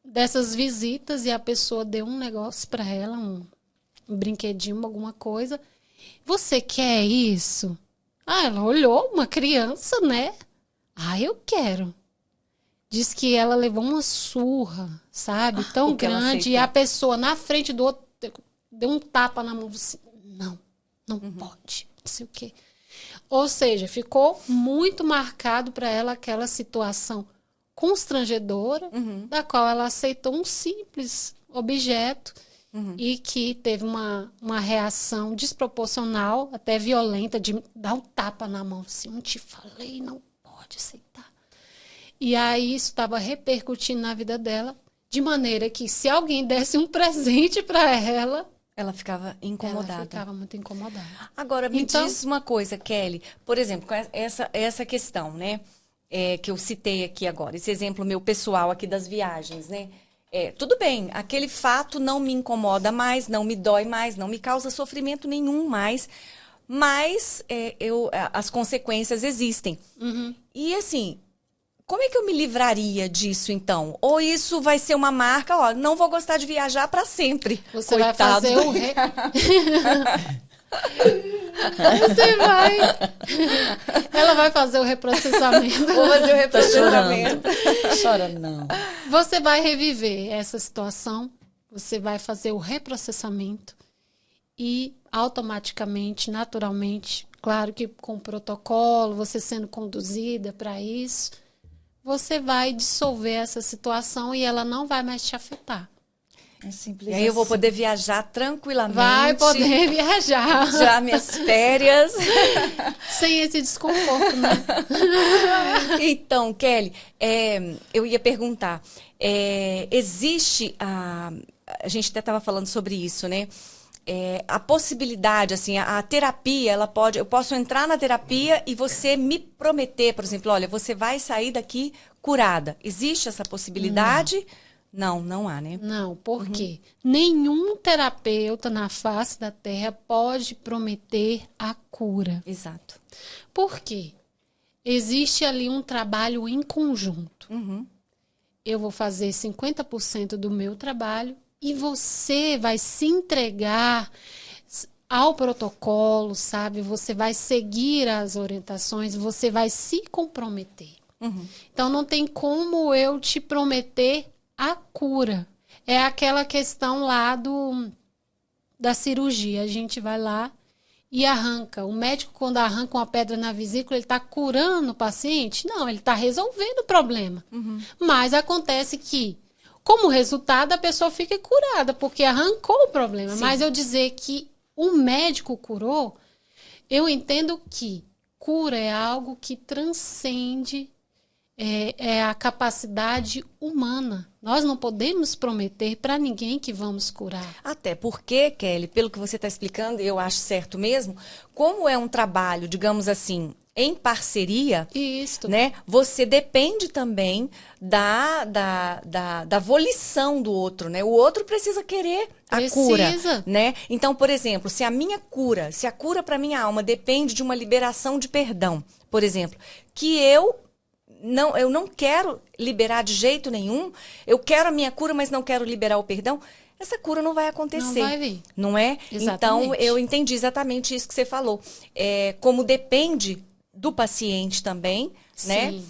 C: dessas visitas e a pessoa deu um negócio para ela, um brinquedinho, alguma coisa. Você quer isso? Ah, ela olhou, uma criança, né? Ah, eu quero. Diz que ela levou uma surra, sabe? Tão
A: porque ela
C: grande. E
A: aceitou.
C: a pessoa na frente do outro deu um tapa na mão. Assim, não pode. Não sei o quê. Ou seja, ficou muito marcado para ela aquela situação constrangedora, da qual ela aceitou um simples objeto e que teve uma reação desproporcional, até violenta, de dar um tapa na mão. Assim, não te falei, não pode aceitar. E aí isso estava repercutindo na vida dela, de maneira que se alguém desse um presente para ela,
A: Ela ficava incomodada.
C: ela ficava muito incomodada.
A: Agora, me
C: Então-
A: diz uma coisa, Kelly. Por exemplo, com essa questão, né? Que eu citei aqui agora. Esse exemplo meu pessoal aqui das viagens, né? Tudo bem, aquele fato não me incomoda mais, não me dói mais, não me causa sofrimento nenhum mais. Mas as consequências existem. E assim, como é que eu me livraria disso, então? Ou isso vai ser uma marca, ó, não vou gostar de viajar para sempre.
C: Você vai
A: Coitado
C: fazer
A: do-
C: o Você vai. Ela vai fazer o reprocessamento.
A: Vou fazer o
B: Tá
A: reprocessamento.
B: chorando. Chora não.
C: Você vai reviver essa situação, você vai fazer o reprocessamento e automaticamente, naturalmente, claro que com protocolo, você sendo conduzida para isso, você vai dissolver essa situação e ela não vai mais te afetar.
B: É simples
A: E aí eu vou
B: assim.
A: poder viajar tranquilamente.
C: Vai poder viajar
A: Já minhas férias.
C: sem esse desconforto, né?
A: Então, Kelly, eu ia perguntar. Existe a gente até estava falando sobre isso, né? A possibilidade, assim, a terapia, eu posso entrar na terapia e você me prometer, por exemplo, olha, você vai sair daqui curada. Existe essa possibilidade? Não há, né?
C: Não, por quê? Nenhum terapeuta na face da Terra pode prometer a cura.
A: Exato.
C: Por quê? Existe ali um trabalho em conjunto. Eu vou fazer 50% do meu trabalho e você vai se entregar ao protocolo, sabe? Você vai seguir as orientações, você vai se comprometer. Então, não tem como eu te prometer a cura. É aquela questão lá da cirurgia. A gente vai lá e arranca. O médico, quando arranca uma pedra na vesícula, ele está curando o paciente? Não, ele está resolvendo o problema. Mas acontece que, como resultado, a pessoa fica curada, porque arrancou o problema.
A: Sim.
C: Mas eu dizer que o médico curou, eu entendo que cura é algo que transcende é a capacidade humana. Nós não podemos prometer para ninguém que vamos curar.
A: Até porque, Kelly, pelo que você está explicando, eu acho certo mesmo, como é um trabalho, digamos assim, em parceria,
C: Isso.
A: né? Você depende também da volição do outro, né? O outro precisa querer a cura, né? Então, por exemplo, se a cura para minha alma depende de uma liberação de perdão, por exemplo, que eu não quero liberar de jeito nenhum, eu quero a minha cura, mas não quero liberar o perdão, essa cura não vai acontecer. Não
C: vai vir.
A: Não é?
C: Exatamente.
A: Então, eu entendi exatamente isso que você falou. Como depende do paciente também,
C: Sim.
A: né?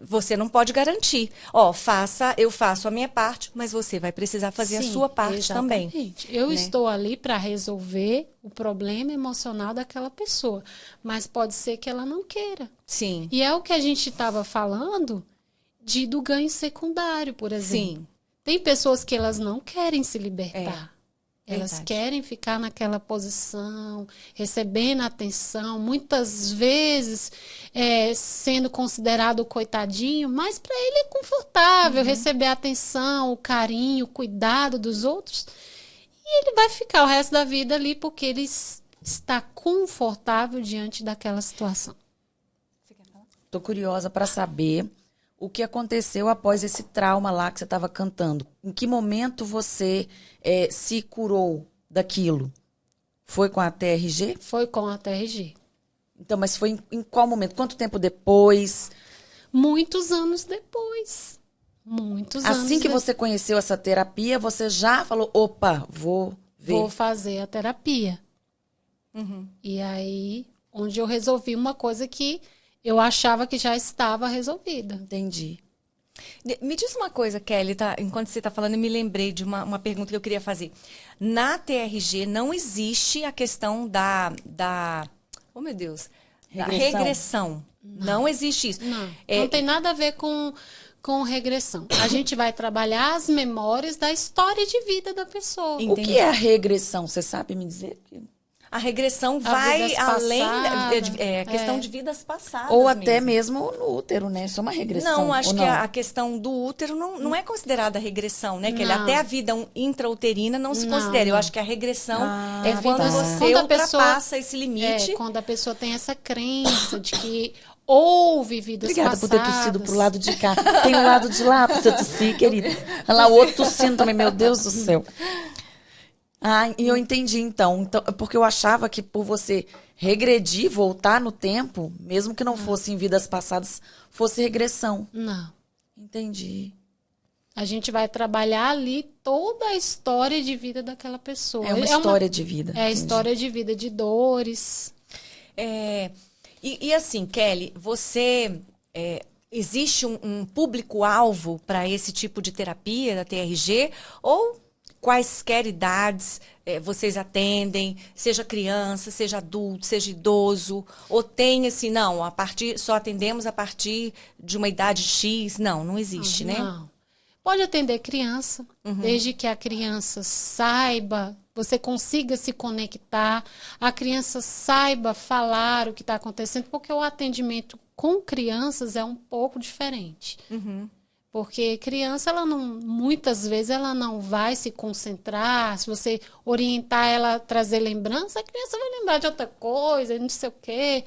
A: Você não pode garantir. Ó, eu faço a minha parte, mas você vai precisar fazer a sua parte
C: exatamente.
A: também.
C: Eu
A: né?
C: estou ali para resolver o problema emocional daquela pessoa, mas pode ser que ela não queira.
A: Sim.
C: E é o que a gente estava falando do ganho secundário, por exemplo.
A: Sim.
C: Tem pessoas que elas não querem se libertar. Elas
A: Verdade.
C: querem ficar naquela posição, recebendo atenção, muitas vezes sendo considerado o coitadinho, mas para ele é confortável receber a atenção, o carinho, o cuidado dos outros. E ele vai ficar o resto da vida ali porque ele está confortável diante daquela situação.
B: Tô curiosa para saber o que aconteceu após esse trauma lá que você estava cantando. Em que momento você se curou daquilo? Foi com a TRG?
C: Foi com a TRG.
B: Então, mas foi em qual momento? Quanto tempo depois?
C: Muitos anos depois. Muitos anos
B: Assim que você conheceu essa terapia, você já falou, opa, vou ver.
C: Vou fazer a terapia. E aí, onde eu resolvi uma coisa que eu achava que já estava resolvida.
B: Entendi.
A: Me diz uma coisa, Kelly, enquanto você está falando, eu me lembrei de uma pergunta que eu queria fazer. Na TRG não existe a questão oh meu Deus, da regressão. Não existe isso.
C: Não tem nada a ver com regressão. A gente vai trabalhar as memórias da história de vida da pessoa.
B: O que é a regressão? Você sabe me dizer?
A: A regressão vai além a questão de vidas passadas.
B: Ou até mesmo no útero, né? Isso é uma regressão.
A: Não, acho que a questão do útero não é considerada regressão, né? Que até a vida intrauterina não se considera. Eu acho que a regressão é quando você ultrapassa esse limite.
C: Quando a pessoa tem essa crença de que houve vidas
B: passadas.
C: Obrigada
B: por ter tossido pro lado de cá. Tem um lado de lá pra você tossir, querida. Olha lá, o outro tossindo também. Meu Deus do céu. E eu entendi, então, porque eu achava que por você regredir, voltar no tempo, mesmo que não fosse em vidas passadas, fosse regressão.
C: Não.
B: Entendi.
C: A gente vai trabalhar ali toda a história de vida daquela pessoa.
B: É uma história de vida.
C: É a história de vida, de dores.
A: E assim, Kelly, existe um público-alvo para esse tipo de terapia da TRG? Ou quaisquer idades vocês atendem, seja criança, seja adulto, seja idoso, ou tem assim, não, só atendemos a partir de uma idade X? Não existe, né?
C: Não. Pode atender criança, desde que a criança saiba, você consiga se conectar, a criança saiba falar o que está acontecendo, porque o atendimento com crianças é um pouco diferente. Porque criança, muitas vezes, ela não vai se concentrar. Se você orientar ela a trazer lembrança, a criança vai lembrar de outra coisa, não sei o quê.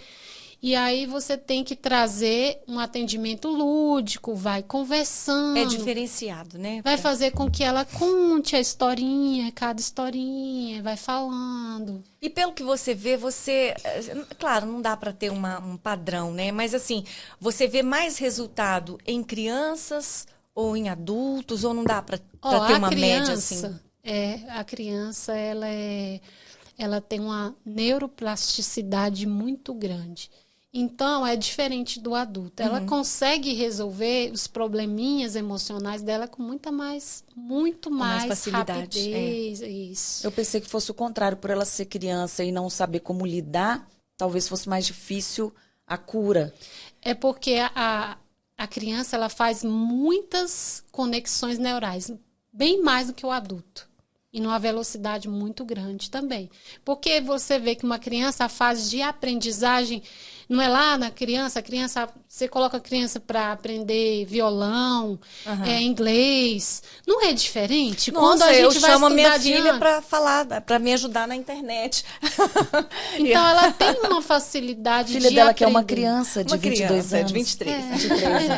C: E aí você tem que trazer um atendimento lúdico, vai conversando.
A: É diferenciado, né?
C: Vai fazer com que ela conte a historinha, cada historinha, vai falando.
A: E pelo que você vê, claro, não dá para ter um padrão, né? Mas assim, você vê mais resultado em crianças ou em adultos, ou não dá para ter uma média assim?
C: A criança, ela tem uma neuroplasticidade muito grande. Então, é diferente do adulto. Ela consegue resolver os probleminhas emocionais dela com muito mais
A: facilidade.
C: rapidez. Isso.
B: Eu pensei que fosse o contrário, por ela ser criança e não saber como lidar, talvez fosse mais difícil a cura.
C: É porque a criança ela faz muitas conexões neurais, bem mais do que o adulto. E numa velocidade muito grande também. Porque você vê que uma criança, a fase de aprendizagem Não é lá na criança, você coloca a criança para aprender violão, inglês. Não é diferente?
A: Nossa,
C: quando a gente
A: eu
C: vai
A: chamo a minha
C: estudar
A: filha
C: adiante.
A: para falar, para me ajudar na internet.
C: Então, ela tem uma facilidade
B: A filha
C: de
B: dela
C: aprender.
B: que é uma criança de
A: Uma
B: 22
A: criança,
B: anos.
A: de 23.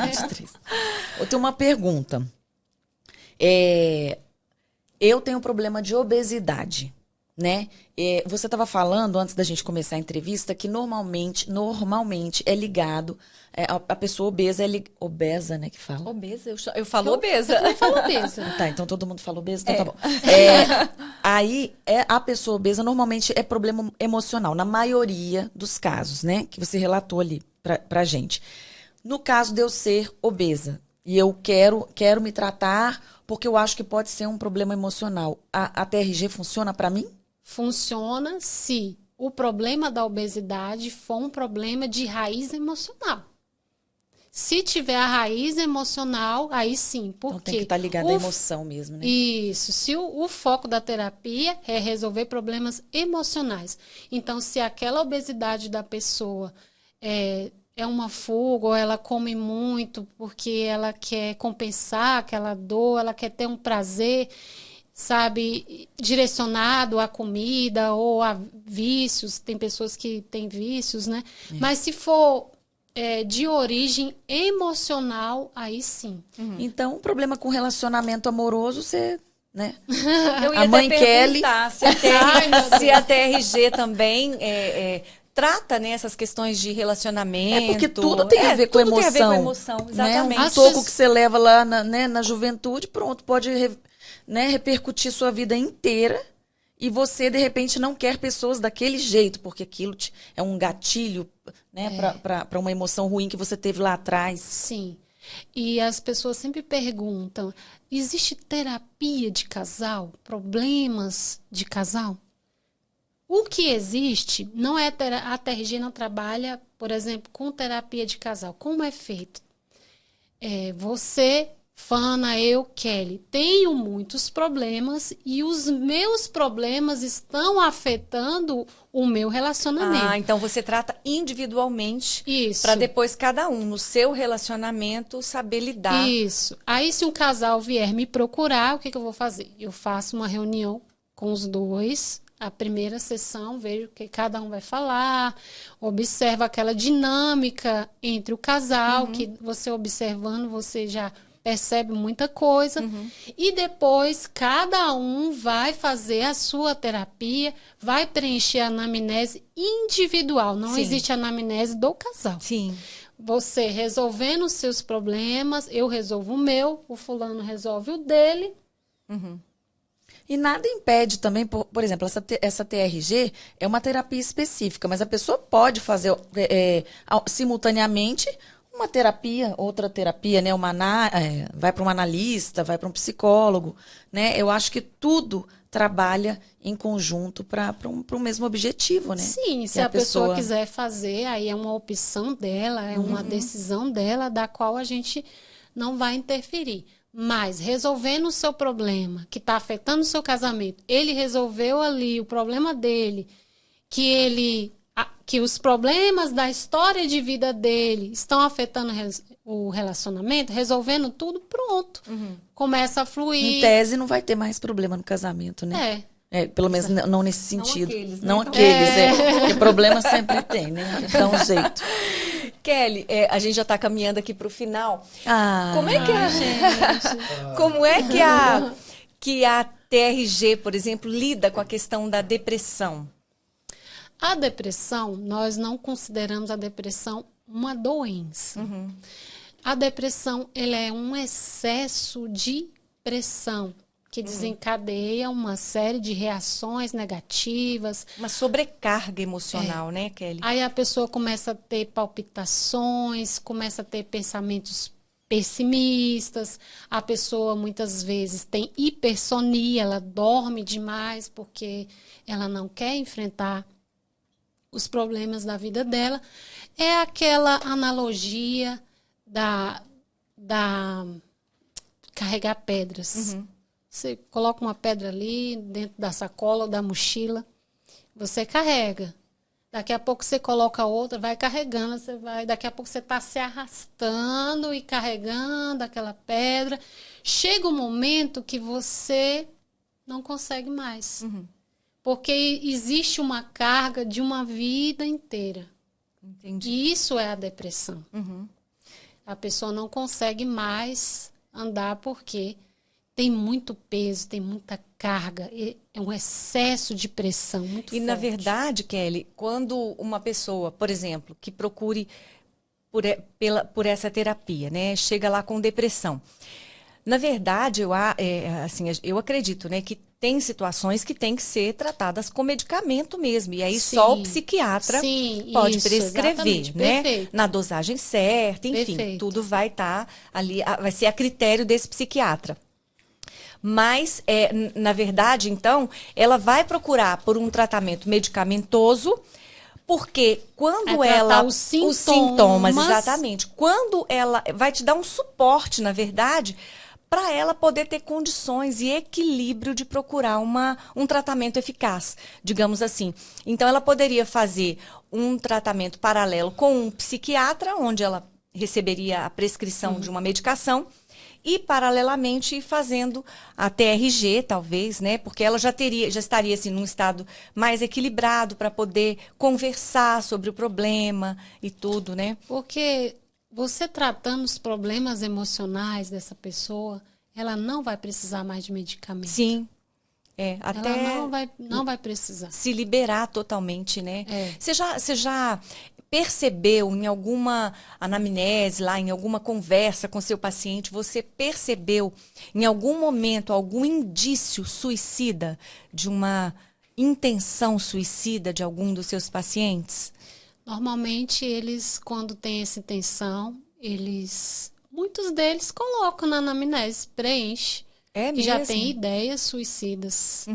B: 23. Eu tenho uma pergunta. Eu tenho um problema de obesidade, né? Você estava falando, antes da gente começar a entrevista, que normalmente é ligado, a pessoa obesa obesa, né, que fala?
A: Obesa, eu falo obesa.
C: Eu falo obesa.
B: Tá, então todo mundo fala obesa, então tá bom. Aí, a pessoa obesa normalmente é problema emocional, na maioria dos casos, né? Que você relatou ali pra gente. No caso de eu ser obesa, e eu quero me tratar porque eu acho que pode ser um problema emocional, a TRG funciona pra mim?
C: Funciona se o problema da obesidade for um problema de raiz emocional. Se tiver a raiz emocional, aí sim. Porque
B: Então tem que estar ligado à emoção mesmo, né?
C: Isso. Se o foco da terapia é resolver problemas emocionais. Então, se aquela obesidade da pessoa é uma fuga, ou ela come muito porque ela quer compensar aquela dor, ela quer ter um prazer, sabe, direcionado à comida ou a vícios. Tem pessoas que têm vícios, né? Mas se for de origem emocional, aí sim.
B: Então, um problema com relacionamento amoroso, você, né?
A: Eu ia
B: A mãe
A: até
B: Kelly.
A: perguntar se a TRG também trata, né, essas questões de relacionamento.
B: Porque tudo tem a ver com
A: tudo
B: emoção.
A: tem a ver com emoção,
B: Né?
A: exatamente.
B: Um soco que você leva lá na juventude, pronto, pode repercutir sua vida inteira. E você, de repente, não quer pessoas daquele jeito, porque aquilo é um gatilho, né, para uma emoção ruim que você teve lá atrás.
C: Sim. E as pessoas sempre perguntam, existe terapia de casal? Problemas de casal? O que existe não é... A TRG não trabalha, por exemplo, com terapia de casal. Como é feito? Você... Fana, eu, Kelly, tenho muitos problemas e os meus problemas estão afetando o meu relacionamento.
A: Então você trata individualmente
C: Isso.
A: para depois cada um, no seu relacionamento, saber lidar.
C: Isso. Aí se um casal vier me procurar, o que eu vou fazer? Eu faço uma reunião com os dois, a primeira sessão, vejo o que cada um vai falar, observo aquela dinâmica entre o casal, que você observando, você já... percebe muita coisa. E depois, cada um vai fazer a sua terapia, vai preencher a anamnese individual. Não existe anamnese do casal.
A: Sim.
C: Você resolvendo os seus problemas, eu resolvo o meu, o fulano resolve o dele.
B: E nada impede também, por exemplo, essa TRG é uma terapia específica, mas a pessoa pode fazer simultaneamente uma terapia, outra terapia, né? Vai para um analista, vai para um psicólogo, né? Eu acho que tudo trabalha em conjunto para um mesmo objetivo, né?
C: Sim, se a pessoa quiser fazer, aí é uma opção dela, é uma decisão dela, da qual a gente não vai interferir. Mas resolvendo o seu problema, que está afetando o seu casamento, ele resolveu ali o problema dele, que os problemas da história de vida dele estão afetando o relacionamento, resolvendo tudo, pronto. Começa a fluir.
B: Em tese, não vai ter mais problema no casamento, né? Pelo menos não nesse sentido.
A: Não aqueles, né?
B: Porque problema sempre tem, né? Dá um jeito.
A: Kelly, a gente já está caminhando aqui para o final. Como é que a TRG, por exemplo, lida com a questão da depressão?
C: A depressão, nós não consideramos a depressão uma doença. A depressão, ela é um excesso de pressão que desencadeia uma série de reações negativas.
A: Uma sobrecarga emocional, né, Kelly?
C: Aí a pessoa começa a ter palpitações, começa a ter pensamentos pessimistas. A pessoa muitas vezes tem hipersonia, ela dorme demais porque ela não quer enfrentar os problemas da vida dela. É aquela analogia da carregar pedras. Você coloca uma pedra ali dentro da sacola ou da mochila, você carrega. Daqui a pouco você coloca outra, vai carregando, daqui a pouco você está se arrastando e carregando aquela pedra. Chega um momento que você não consegue mais. Porque existe uma carga de uma vida inteira.
A: Entendi.
C: E isso é a depressão. A pessoa não consegue mais andar porque tem muito peso, tem muita carga, é um excesso de pressão muito forte.
A: E, na verdade, Kelly, quando uma pessoa, por exemplo, que procure por essa terapia, né, chega lá com depressão, na verdade, eu acredito, né, que tem situações que têm que ser tratadas com medicamento mesmo. E aí só o psiquiatra pode prescrever, né?
C: Perfeito.
A: Na dosagem certa, enfim,
C: Perfeito.
A: tudo vai estar ali, vai ser a critério desse psiquiatra. Mas, na verdade, então, ela vai procurar por um tratamento medicamentoso, porque quando os sintomas, exatamente, quando ela vai te dar um suporte, na verdade, para ela poder ter condições e equilíbrio de procurar um tratamento eficaz, digamos assim. Então, ela poderia fazer um tratamento paralelo com um psiquiatra, onde ela receberia a prescrição de uma medicação, e, paralelamente, ir fazendo a TRG, talvez, né? Porque ela já estaria, assim, num estado mais equilibrado para poder conversar sobre o problema e tudo, né?
C: Porque você tratando os problemas emocionais dessa pessoa, ela não vai precisar mais de medicamento.
A: Sim. Até
C: ela não vai precisar.
A: Se liberar totalmente, né? Você já percebeu em alguma anamnese, lá em alguma conversa com seu paciente, você percebeu em algum momento algum indício suicida, de uma intenção suicida de algum dos seus pacientes?
C: Normalmente, eles, quando têm essa intenção, muitos deles colocam na anamnese, preenche.
A: E
C: já tem ideias suicidas.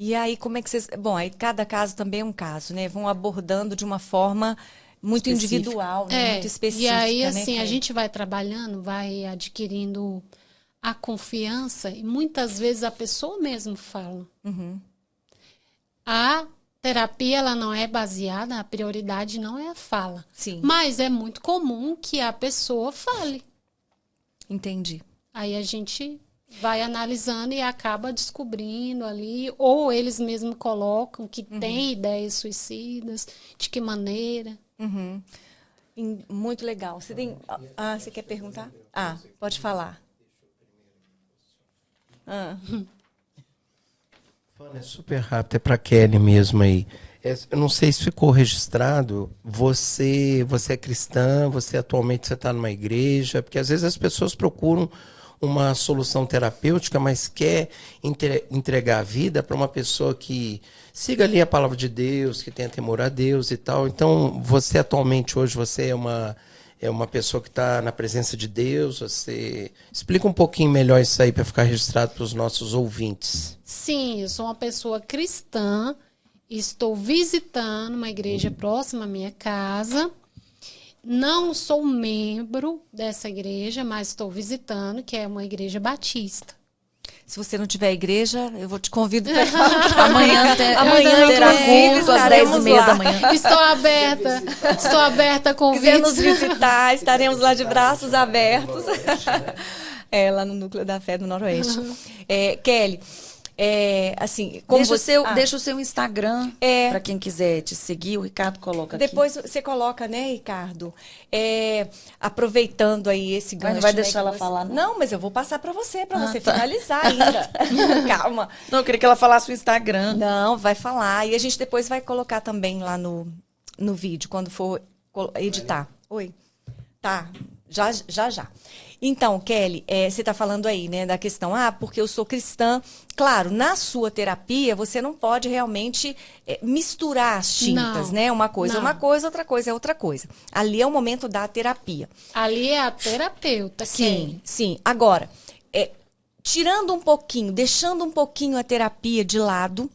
A: E aí, como é que vocês... Bom, aí cada caso também é um caso, né? Vão abordando de uma forma muito individual, né? Muito específica.
C: E aí,
A: assim,
C: a gente vai trabalhando, vai adquirindo a confiança, e muitas vezes a pessoa mesmo fala. A terapia, ela não é baseada, a prioridade não é a fala.
A: Sim.
C: Mas é muito comum que a pessoa fale.
A: Entendi.
C: Aí a gente vai analisando e acaba descobrindo ali, ou eles mesmos colocam que tem ideias suicidas, de que maneira.
A: Muito legal. Você tem... você quer perguntar? Pode falar.
D: É super rápido, é para Kelly mesmo aí. Eu não sei se ficou registrado, você é cristã, atualmente você está numa igreja, porque às vezes as pessoas procuram uma solução terapêutica, mas quer entregar a vida para uma pessoa que siga ali a palavra de Deus, que tenha temor a Deus e tal. Então, você atualmente, hoje, você é uma pessoa que está na presença de Deus. Você explica um pouquinho melhor isso aí para ficar registrado para os nossos ouvintes.
C: Sim, eu sou uma pessoa cristã, estou visitando uma igreja próxima à minha casa. Não sou membro dessa igreja, mas estou visitando, que é uma igreja batista.
A: Se você não tiver igreja, eu vou te convido para
B: amanhã terá culto às 10h30 da manhã.
C: Estou aberta a convites.
A: Quiser nos visitar, estaremos lá de braços abertos. Lá no Núcleo da Fé do Noroeste. Kelly, assim, como
B: deixa o seu Instagram para quem quiser te seguir. O Ricardo coloca aqui.
A: Depois você coloca, né, Ricardo? Aproveitando aí esse gancho.
B: Não vai deixar ela falar, não?
A: Não, mas eu vou passar para você finalizar ainda. Calma.
B: Não, eu queria que ela falasse o Instagram.
A: Não, vai falar. E a gente depois vai colocar também lá no vídeo, quando for editar. Oi. Tá, já. Então, Kelly, você está falando aí, né, da questão, porque eu sou cristã. Claro, na sua terapia, você não pode realmente misturar as tintas, né? Uma coisa é uma coisa, outra coisa é outra coisa. Ali é o momento da terapia.
C: Ali é a terapeuta, Kelly.
A: Sim. Agora, tirando um pouquinho, deixando um pouquinho a terapia de lado,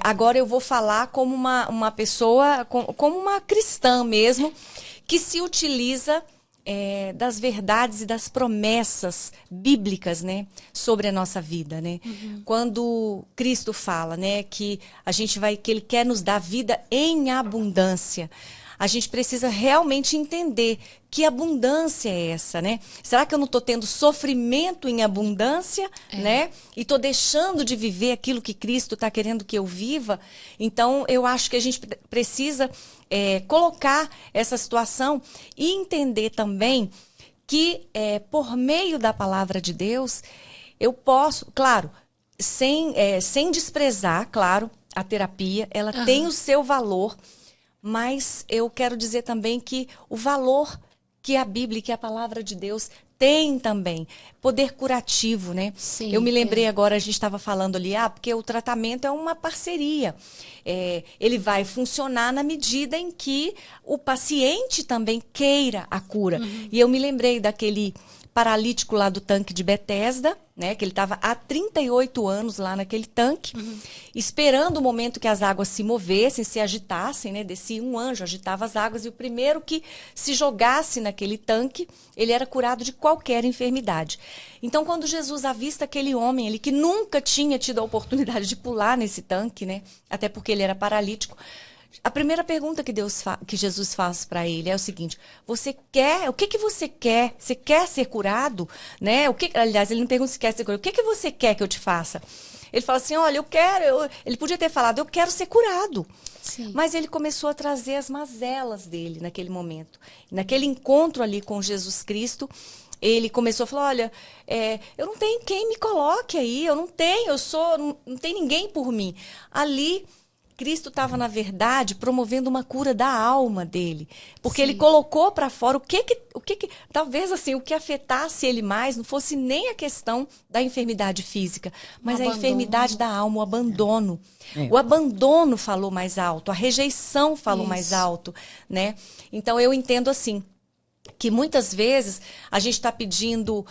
A: agora eu vou falar como uma pessoa, como uma cristã mesmo, que se utiliza das verdades e das promessas bíblicas, né, sobre a nossa vida, né? Quando Cristo fala, né, que que Ele quer nos dar vida em abundância, a gente precisa realmente entender que abundância é essa, né? Será que eu não estou tendo sofrimento em abundância, né? E estou deixando de viver aquilo que Cristo está querendo que eu viva? Então, eu acho que a gente precisa colocar essa situação e entender também que, por meio da palavra de Deus, eu posso, claro, sem desprezar, claro, a terapia, ela tem o seu valor, mas eu quero dizer também que o valor que a Bíblia, que a palavra de Deus tem também, poder curativo, né?
C: Sim,
A: eu me lembrei agora, a gente estava falando ali, porque o tratamento é uma parceria. Ele vai funcionar na medida em que o paciente também queira a cura. E eu me lembrei daquele paralítico lá do tanque de Betesda, né, que ele estava há 38 anos lá naquele tanque, esperando o momento que as águas se movessem, se agitassem, né, descia um anjo, agitava as águas, e o primeiro que se jogasse naquele tanque, ele era curado de qualquer enfermidade. Então, quando Jesus avista aquele homem ali, que nunca tinha tido a oportunidade de pular nesse tanque, né, até porque ele era paralítico, a primeira pergunta que Jesus faz para ele é o seguinte: o que você quer? Você quer ser curado? Né? Aliás, ele não pergunta se quer ser curado. O que você quer que eu te faça? Ele fala assim: olha, eu quero. Ele podia ter falado: eu quero ser curado.
C: Sim.
A: Mas ele começou a trazer as mazelas dele naquele momento. Naquele encontro ali com Jesus Cristo, ele começou a falar: olha, eu não tenho quem me coloque aí, eu não tenho, não tem ninguém por mim. Ali, Cristo estava, na verdade, promovendo uma cura da alma dele. Porque ele colocou para fora o que talvez assim, o que afetasse ele mais não fosse nem a questão da enfermidade física, mas a enfermidade da alma, o abandono. O abandono falou mais alto, a rejeição falou mais alto, né? Então, eu entendo assim, que muitas vezes a gente está pedindo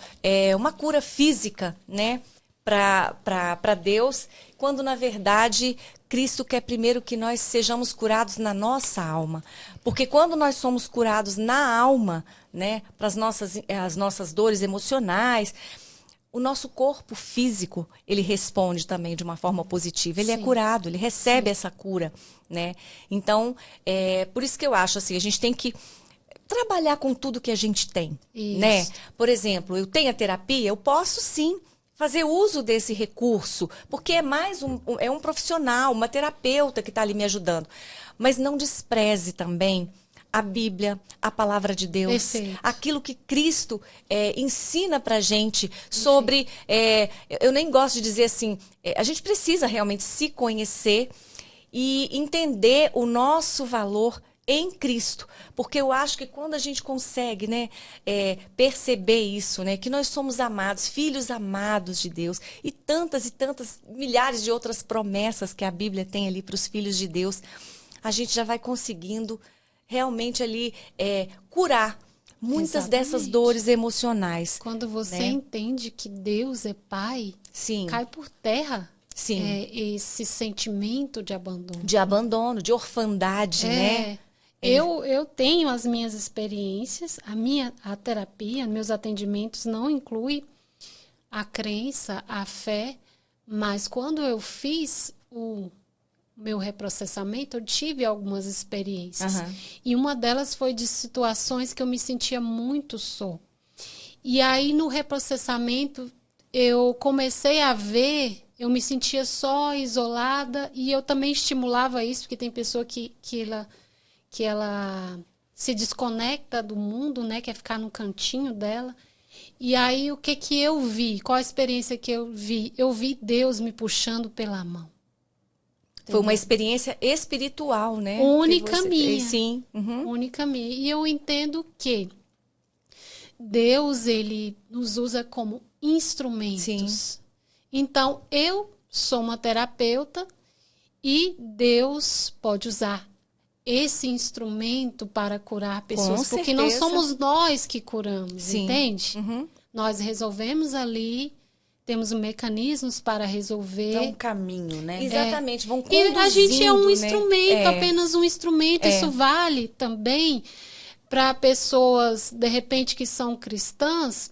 A: uma cura física, né, para Deus, quando na verdade Cristo quer primeiro que nós sejamos curados na nossa alma. Porque quando nós somos curados na alma, né, para as nossas dores emocionais, o nosso corpo físico, ele responde também de uma forma positiva. Ele é curado, ele recebe essa cura, né? Então, por isso que eu acho assim, a gente tem que trabalhar com tudo que a gente tem, né? Por exemplo, eu tenho a terapia, eu posso sim fazer uso desse recurso, porque é um profissional, uma terapeuta que está ali me ajudando. Mas não despreze também a Bíblia, a palavra de Deus, aquilo que Cristo ensina pra gente sobre... eu nem gosto de dizer assim, a gente precisa realmente se conhecer e entender o nosso valor em Cristo, porque eu acho que quando a gente consegue, né, perceber isso, né, que nós somos amados, filhos amados de Deus, e tantas milhares de outras promessas que a Bíblia tem ali para os filhos de Deus, a gente já vai conseguindo realmente ali curar muitas dessas dores emocionais.
C: Quando você,
A: né,
C: entende que Deus é Pai, cai por terra. Esse sentimento de abandono.
A: De abandono, de orfandade, né?
C: Eu tenho as minhas experiências, a terapia, meus atendimentos não inclui a crença, a fé, mas quando eu fiz o meu reprocessamento, eu tive algumas experiências. E uma delas foi de situações que eu me sentia muito só. E aí, no reprocessamento, eu comecei a ver, eu me sentia só, isolada, e eu também estimulava isso, porque tem pessoa que ela se desconecta do mundo, né? Quer ficar no cantinho dela. E aí, o que eu vi? Qual a experiência que eu vi? Eu vi Deus me puxando pela mão.
A: Foi uma experiência espiritual, né?
C: Única minha.
A: Sim.
C: Única minha. E eu entendo que Deus, ele nos usa como instrumentos. Então, eu sou uma terapeuta e Deus pode usar esse instrumento para curar pessoas. Porque não somos nós que curamos, entende? Nós resolvemos ali, temos mecanismos para resolver.
B: É um caminho, né?
A: Exatamente, vão conduzindo,
C: e a gente é um
A: né?
C: instrumento, apenas um instrumento. Isso vale também para pessoas, de repente, que são cristãs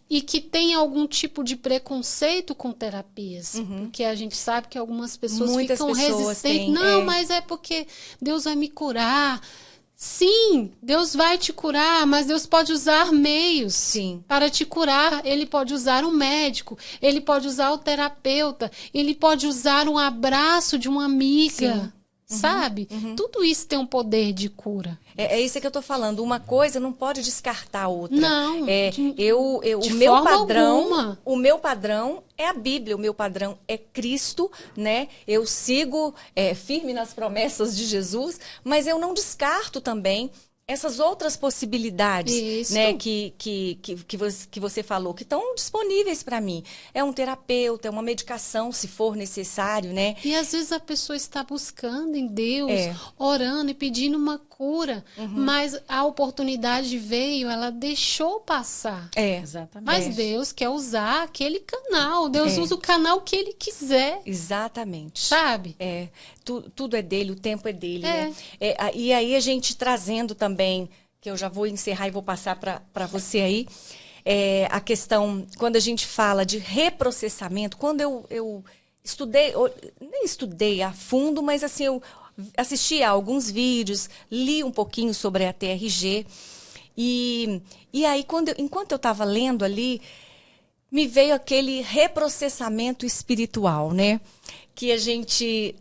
C: e que têm algum tipo de preconceito com terapias. Porque a gente sabe que algumas pessoas
A: Muitas
C: ficam
A: pessoas
C: resistentes.
A: têm,
C: Não,
A: é.
C: mas é porque Deus vai me curar. Sim, Deus vai te curar, mas Deus pode usar meios
A: Sim.
C: para te curar. Ele pode usar um médico, ele pode usar o terapeuta, ele pode usar um abraço de uma amiga, sabe? Tudo isso tem um poder de cura.
A: É isso que eu tô falando. Uma coisa não pode descartar a outra.
C: Não, de
A: O meu
C: forma
A: padrão,
C: alguma.
A: o meu padrão é a Bíblia, o meu padrão é Cristo, né? Eu sigo firme nas promessas de Jesus, mas eu não descarto também essas outras possibilidades,
C: Isso.
A: né, que você falou, que estão disponíveis para mim. É um terapeuta, é uma medicação, se for necessário, né?
C: E às vezes a pessoa está buscando em Deus,
A: É.
C: orando e pedindo uma cura, mas a oportunidade veio, ela deixou passar.
B: Exatamente.
C: Mas Deus quer usar aquele canal. Deus
A: É.
C: usa o canal que ele quiser,
A: Exatamente.
C: sabe?
A: Tudo é dele, o tempo é dele,
C: É.
A: né? E aí a gente trazendo também, que eu já vou encerrar e vou passar para você aí, a questão, quando a gente fala de reprocessamento, quando eu estudei, nem estudei a fundo, mas assim, eu assisti a alguns vídeos, li um pouquinho sobre a TRG, e aí, enquanto eu estava lendo ali, me veio aquele reprocessamento espiritual, né? Que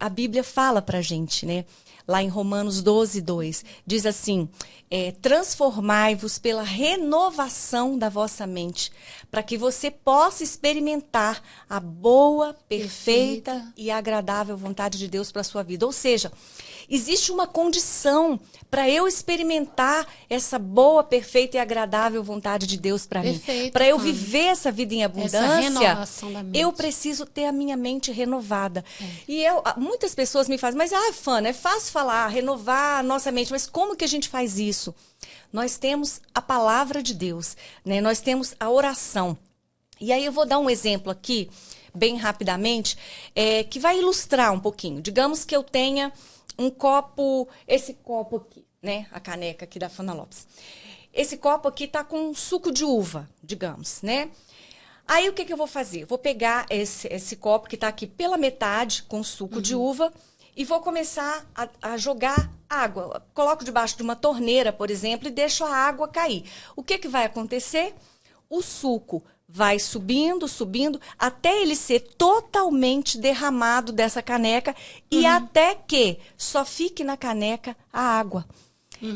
A: a Bíblia fala pra gente, né? Lá em Romanos 12:2, diz assim, transformai-vos pela renovação da vossa mente, para que você possa experimentar a boa, perfeita e agradável vontade de Deus para a sua vida. Ou seja, existe uma condição para eu experimentar essa boa, perfeita e agradável vontade de Deus para mim.
C: Perfeito,
A: Para eu
C: Fábio.
A: viver essa vida em
C: Essa
A: abundância,
C: renovação da mente.
A: eu preciso ter a minha mente renovada. E muitas pessoas me fazem, mas Fana, é fácil falar, renovar a nossa mente, mas como que a gente faz isso? Nós temos a palavra de Deus, né? Nós temos a oração. E aí eu vou dar um exemplo aqui, bem rapidamente, que vai ilustrar um pouquinho. Digamos que eu tenha um copo, esse copo aqui, né? A caneca aqui da Fana Lopes. Esse copo aqui tá com suco de uva, digamos, né? Aí o que eu vou fazer? Vou pegar esse copo que tá aqui pela metade com suco de uva e vou começar a jogar água. Coloco debaixo de uma torneira, por exemplo, e deixo a água cair. O que vai acontecer? O suco vai subindo, subindo, até ele ser totalmente derramado dessa caneca e até que só fique na caneca a água.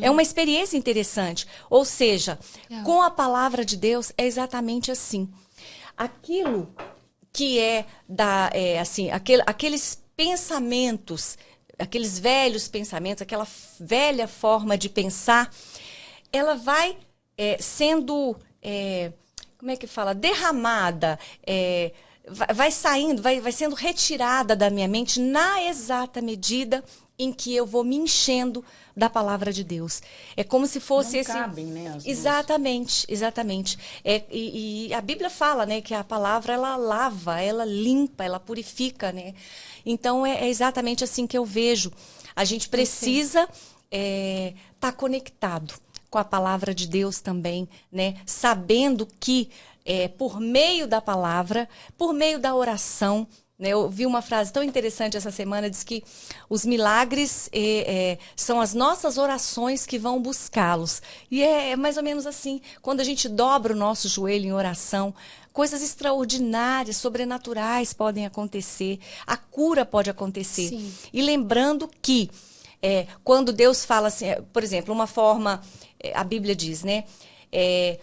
A: É uma experiência interessante. Ou seja, com a palavra de Deus é exatamente assim. Aquilo que aqueles pensamentos, aqueles velhos pensamentos, aquela velha forma de pensar, ela vai sendo, como é que fala? Derramada, vai saindo, vai sendo retirada da minha mente na exata medida em que eu vou me enchendo da palavra de Deus. É como se fosse
B: Não
A: esse...
B: cabem, né, as
A: Exatamente, exatamente. E a Bíblia fala, né, que a palavra, ela lava, ela limpa, ela purifica, né? Então, é exatamente assim que eu vejo. A gente precisa estar conectado com a palavra de Deus também, né? Sabendo que por meio da palavra, por meio da oração, né? Eu vi uma frase tão interessante essa semana, diz que os milagres são as nossas orações que vão buscá-los. E é mais ou menos assim, quando a gente dobra o nosso joelho em oração, coisas extraordinárias, sobrenaturais podem acontecer, a cura pode acontecer.
C: Sim.
A: E lembrando que quando Deus fala assim, por exemplo, uma forma, a Bíblia diz, né?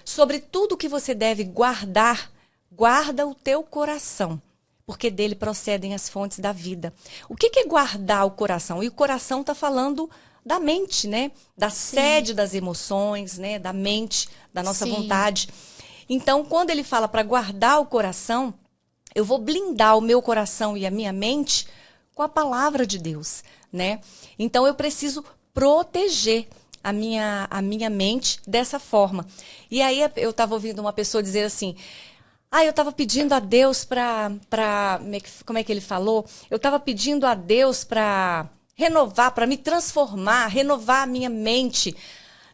A: Sobre tudo que você deve guardar, guarda o teu coração, porque dele procedem as fontes da vida. O que é guardar o coração? E o coração está falando da mente, né? Da sede das emoções, né? Da mente, da nossa vontade. Então, quando ele fala para guardar o coração, eu vou blindar o meu coração e a minha mente com a palavra de Deus, né? Então, eu preciso proteger a minha mente dessa forma. E aí, eu estava ouvindo uma pessoa dizer assim... eu estava pedindo a Deus para... Como é que ele falou? Eu estava pedindo a Deus para renovar, para me transformar, renovar a minha mente.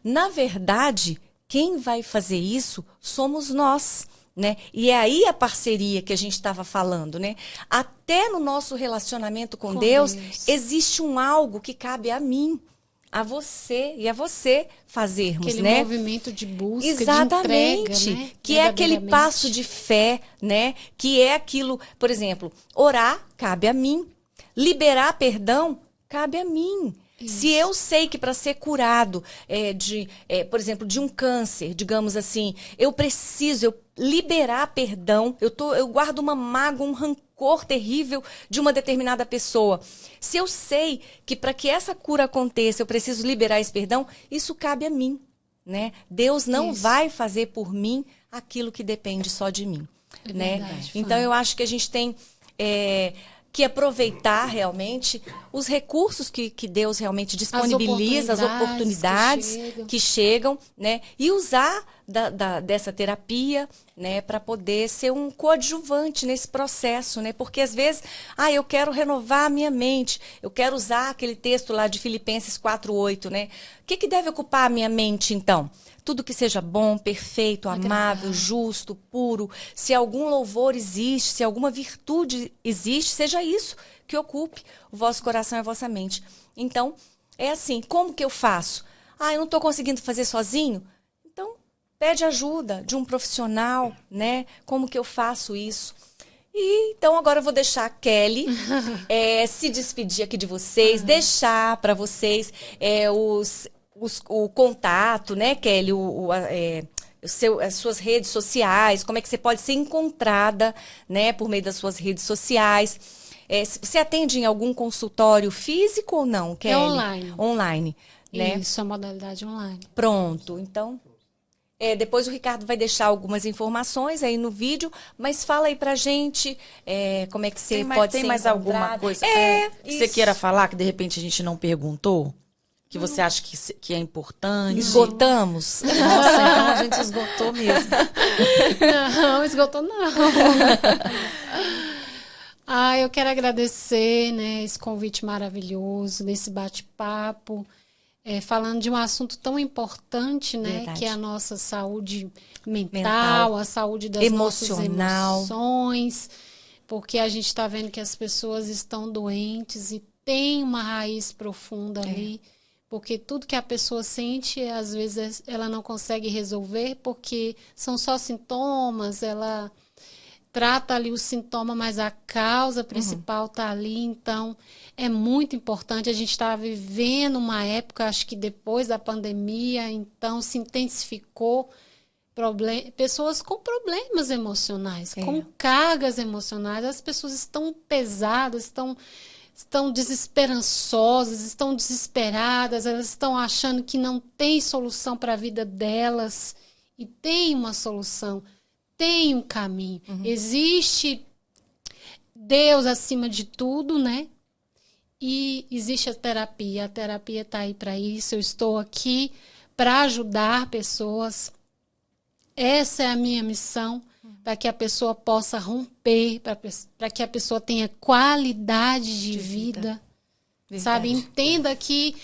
A: na verdade, quem vai fazer isso somos nós, né? E é aí a parceria que a gente estava falando, né? Até no nosso relacionamento com Deus, existe um algo que cabe a mim, a você e a você fazermos,
C: aquele
A: né?
C: movimento de busca,
A: exatamente,
C: de entrega, né?
A: Que é aquele passo de fé, né? Que é aquilo, por exemplo, orar cabe a mim, liberar perdão cabe a mim. Isso. Se eu sei que para ser curado por exemplo, de um câncer, digamos assim, eu preciso liberar perdão, eu guardo uma mágoa, um rancor terrível de uma determinada pessoa. Se eu sei que para que essa cura aconteça, eu preciso liberar esse perdão, isso cabe a mim, né? Deus não vai fazer por mim aquilo que depende só de mim, né?
C: Verdade,
A: então eu acho que a gente tem que aproveitar realmente os recursos que Deus realmente disponibiliza, as oportunidades que chegam, né? E usar dessa terapia, né? Para poder ser um coadjuvante nesse processo, né? Porque às vezes, eu quero renovar a minha mente, eu quero usar aquele texto lá de Filipenses 4:8, né? O que deve ocupar a minha mente, então? Tudo que seja bom, perfeito, amável, justo, puro. Se algum louvor existe, se alguma virtude existe, seja isso que ocupe o vosso coração e a vossa mente. Então, é assim, como que eu faço? Eu não estou conseguindo fazer sozinho? Então, pede ajuda de um profissional, né? Como que eu faço isso? E então agora eu vou deixar a Kelly se despedir aqui de vocês, deixar para vocês o contato, né, Kelly, as suas redes sociais, como é que você pode ser encontrada, né, por meio das suas redes sociais. Você atende em algum consultório físico ou não, Kelly?
C: É online.
A: Online, né?
C: Isso, a modalidade online.
A: Pronto, então... depois o Ricardo vai deixar algumas informações aí no vídeo, mas fala aí pra gente como é que você pode ser
B: Tem mais alguma coisa que você queira falar que de repente a gente não perguntou? Que você acha que é importante?
A: Esgotamos?
B: Nossa, então a gente esgotou mesmo.
C: Não, esgotou não. Eu quero agradecer, né, esse convite maravilhoso, nesse bate-papo, falando de um assunto tão importante, né? Verdade. Que é a nossa saúde mental, a saúde das nossas emoções, porque a gente está vendo que as pessoas estão doentes e tem uma raiz profunda ali. Porque tudo que a pessoa sente, às vezes, ela não consegue resolver, porque são só sintomas, ela trata ali o sintoma, mas a causa principal está ali. Então, é muito importante. A gente está vivendo uma época, acho que depois da pandemia, então se intensificou pessoas com problemas emocionais, com cargas emocionais. As pessoas estão pesadas, estão desesperançosas, estão desesperadas, elas estão achando que não tem solução para a vida delas. E tem uma solução, tem um caminho. Existe Deus acima de tudo, né? E existe a terapia está aí para isso. Eu estou aqui para ajudar pessoas. Essa é a minha missão, para que a pessoa possa romper, para que a pessoa tenha qualidade de vida. Sabe? Entenda que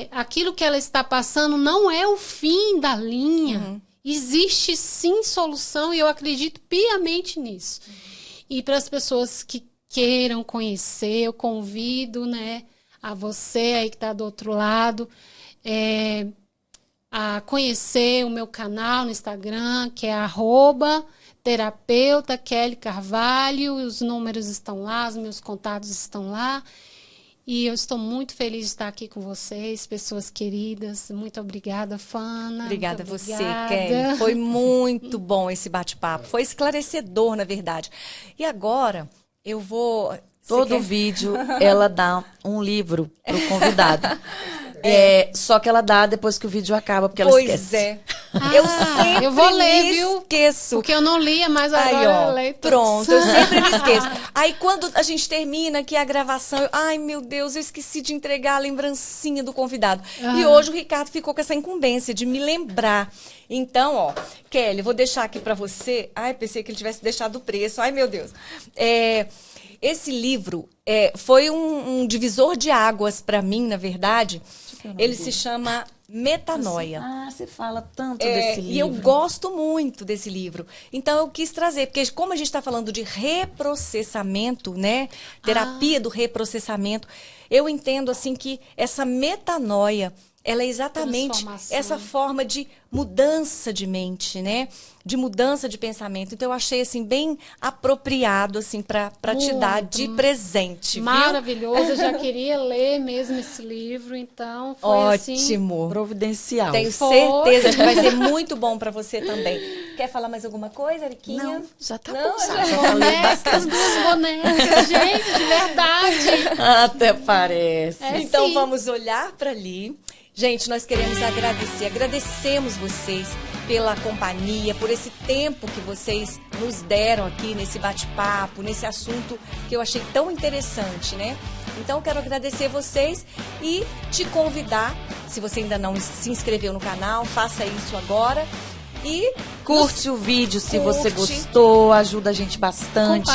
C: aquilo que ela está passando não é o fim da linha. Existe sim solução e eu acredito piamente nisso. E para as pessoas que queiram conhecer, eu convido, né, a você aí que está do outro lado, a conhecer o meu canal no Instagram, que é @terapeuta Kelly Carvalho. Os números estão lá, os meus contatos estão lá. E eu estou muito feliz de estar aqui com vocês, pessoas queridas. Muito obrigada, Fana.
A: Obrigada a você, Kelly. Foi muito bom esse bate-papo. Foi esclarecedor, na verdade. E agora, eu vou...
B: Todo vídeo, ela dá um livro pro convidado. Só que ela dá depois que o vídeo acaba, porque ela esquece. Pois é.
A: Eu sempre
C: vou ler, viu?
A: Esqueço.
C: Porque eu não lia, mas agora eu leio todos.
A: Pronto, eu sempre me esqueço. Aí quando a gente termina aqui a gravação, ai meu Deus, eu esqueci de entregar a lembrancinha do convidado. E hoje o Ricardo ficou com essa incumbência de me lembrar. Então, Kelly, vou deixar aqui pra você. Ai, pensei que ele tivesse deixado o preço. Ai, meu Deus. Esse livro foi um divisor de águas para mim, na verdade. Ele se chama Metanoia.
B: Ah, você fala tanto desse livro.
A: E eu gosto muito desse livro. Então, eu quis trazer, porque como a gente está falando de reprocessamento, né? Terapia do reprocessamento, eu entendo, assim, que essa metanoia, ela é exatamente
C: Transformação.
A: essa forma de mudança de mente, né? De mudança de pensamento. Então, eu achei, assim, bem apropriado, assim, para te dar de presente, viu?
C: Maravilhoso, eu já queria ler mesmo esse livro, então foi
A: Ótimo.
B: Providencial.
A: Tenho
C: Foi.
A: certeza que vai ser muito bom para você também. Quer falar mais alguma coisa, Ariquinha?
B: Não, já tá
A: Não,
B: bom.
A: já-
B: Já falei
C: Bonecas,
B: bastante.
C: duas bonecas, gente, de verdade.
B: Até parece.
C: É,
A: Então
C: sim.
A: vamos olhar para ali. Gente, nós queremos agradecer, agradecemos vocês pela companhia, por esse tempo que vocês nos deram aqui nesse bate-papo, nesse assunto que eu achei tão interessante, né? Então, quero agradecer vocês e te convidar, se você ainda não se inscreveu no canal, faça isso agora. E
B: Curte o vídeo se você
A: Curte.
B: gostou, ajuda a gente bastante.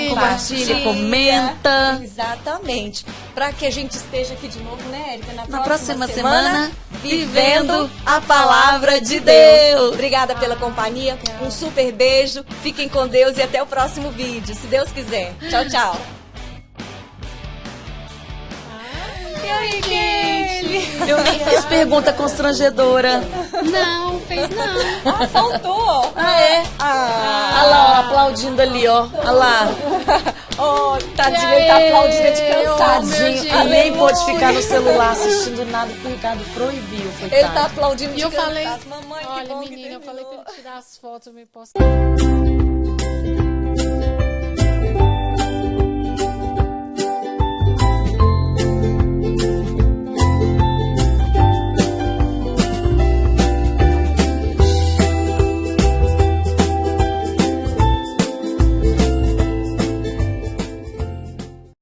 B: Compartilha, comenta.
A: Exatamente. Para que a gente esteja aqui de novo, né, Érica?
B: Na próxima semana,
A: vivendo a palavra de Deus. Obrigada pela companhia. Um super beijo. Fiquem com Deus e até o próximo vídeo, se Deus quiser. Tchau, tchau. E aí, Kelly?
B: Eu nem fiz pergunta constrangedora.
C: Não, fez não.
A: Ah, faltou.
B: Ah, é?
A: Ah.
B: Olha lá, ó, aplaudindo ali, ó. Olha lá.
A: Oh, tadinho, ele tá aplaudindo de cansado.
B: Tadinho. E nem pôde ficar no celular assistindo nada porque o Ricardo proibiu, coitado.
A: Ele tá aplaudindo de
C: E eu falei,
A: cansaço. Mamãe, que
C: olha,
A: bom que
C: menina, eu falei pra
A: terminou.
C: ele tirar as fotos, eu me posso.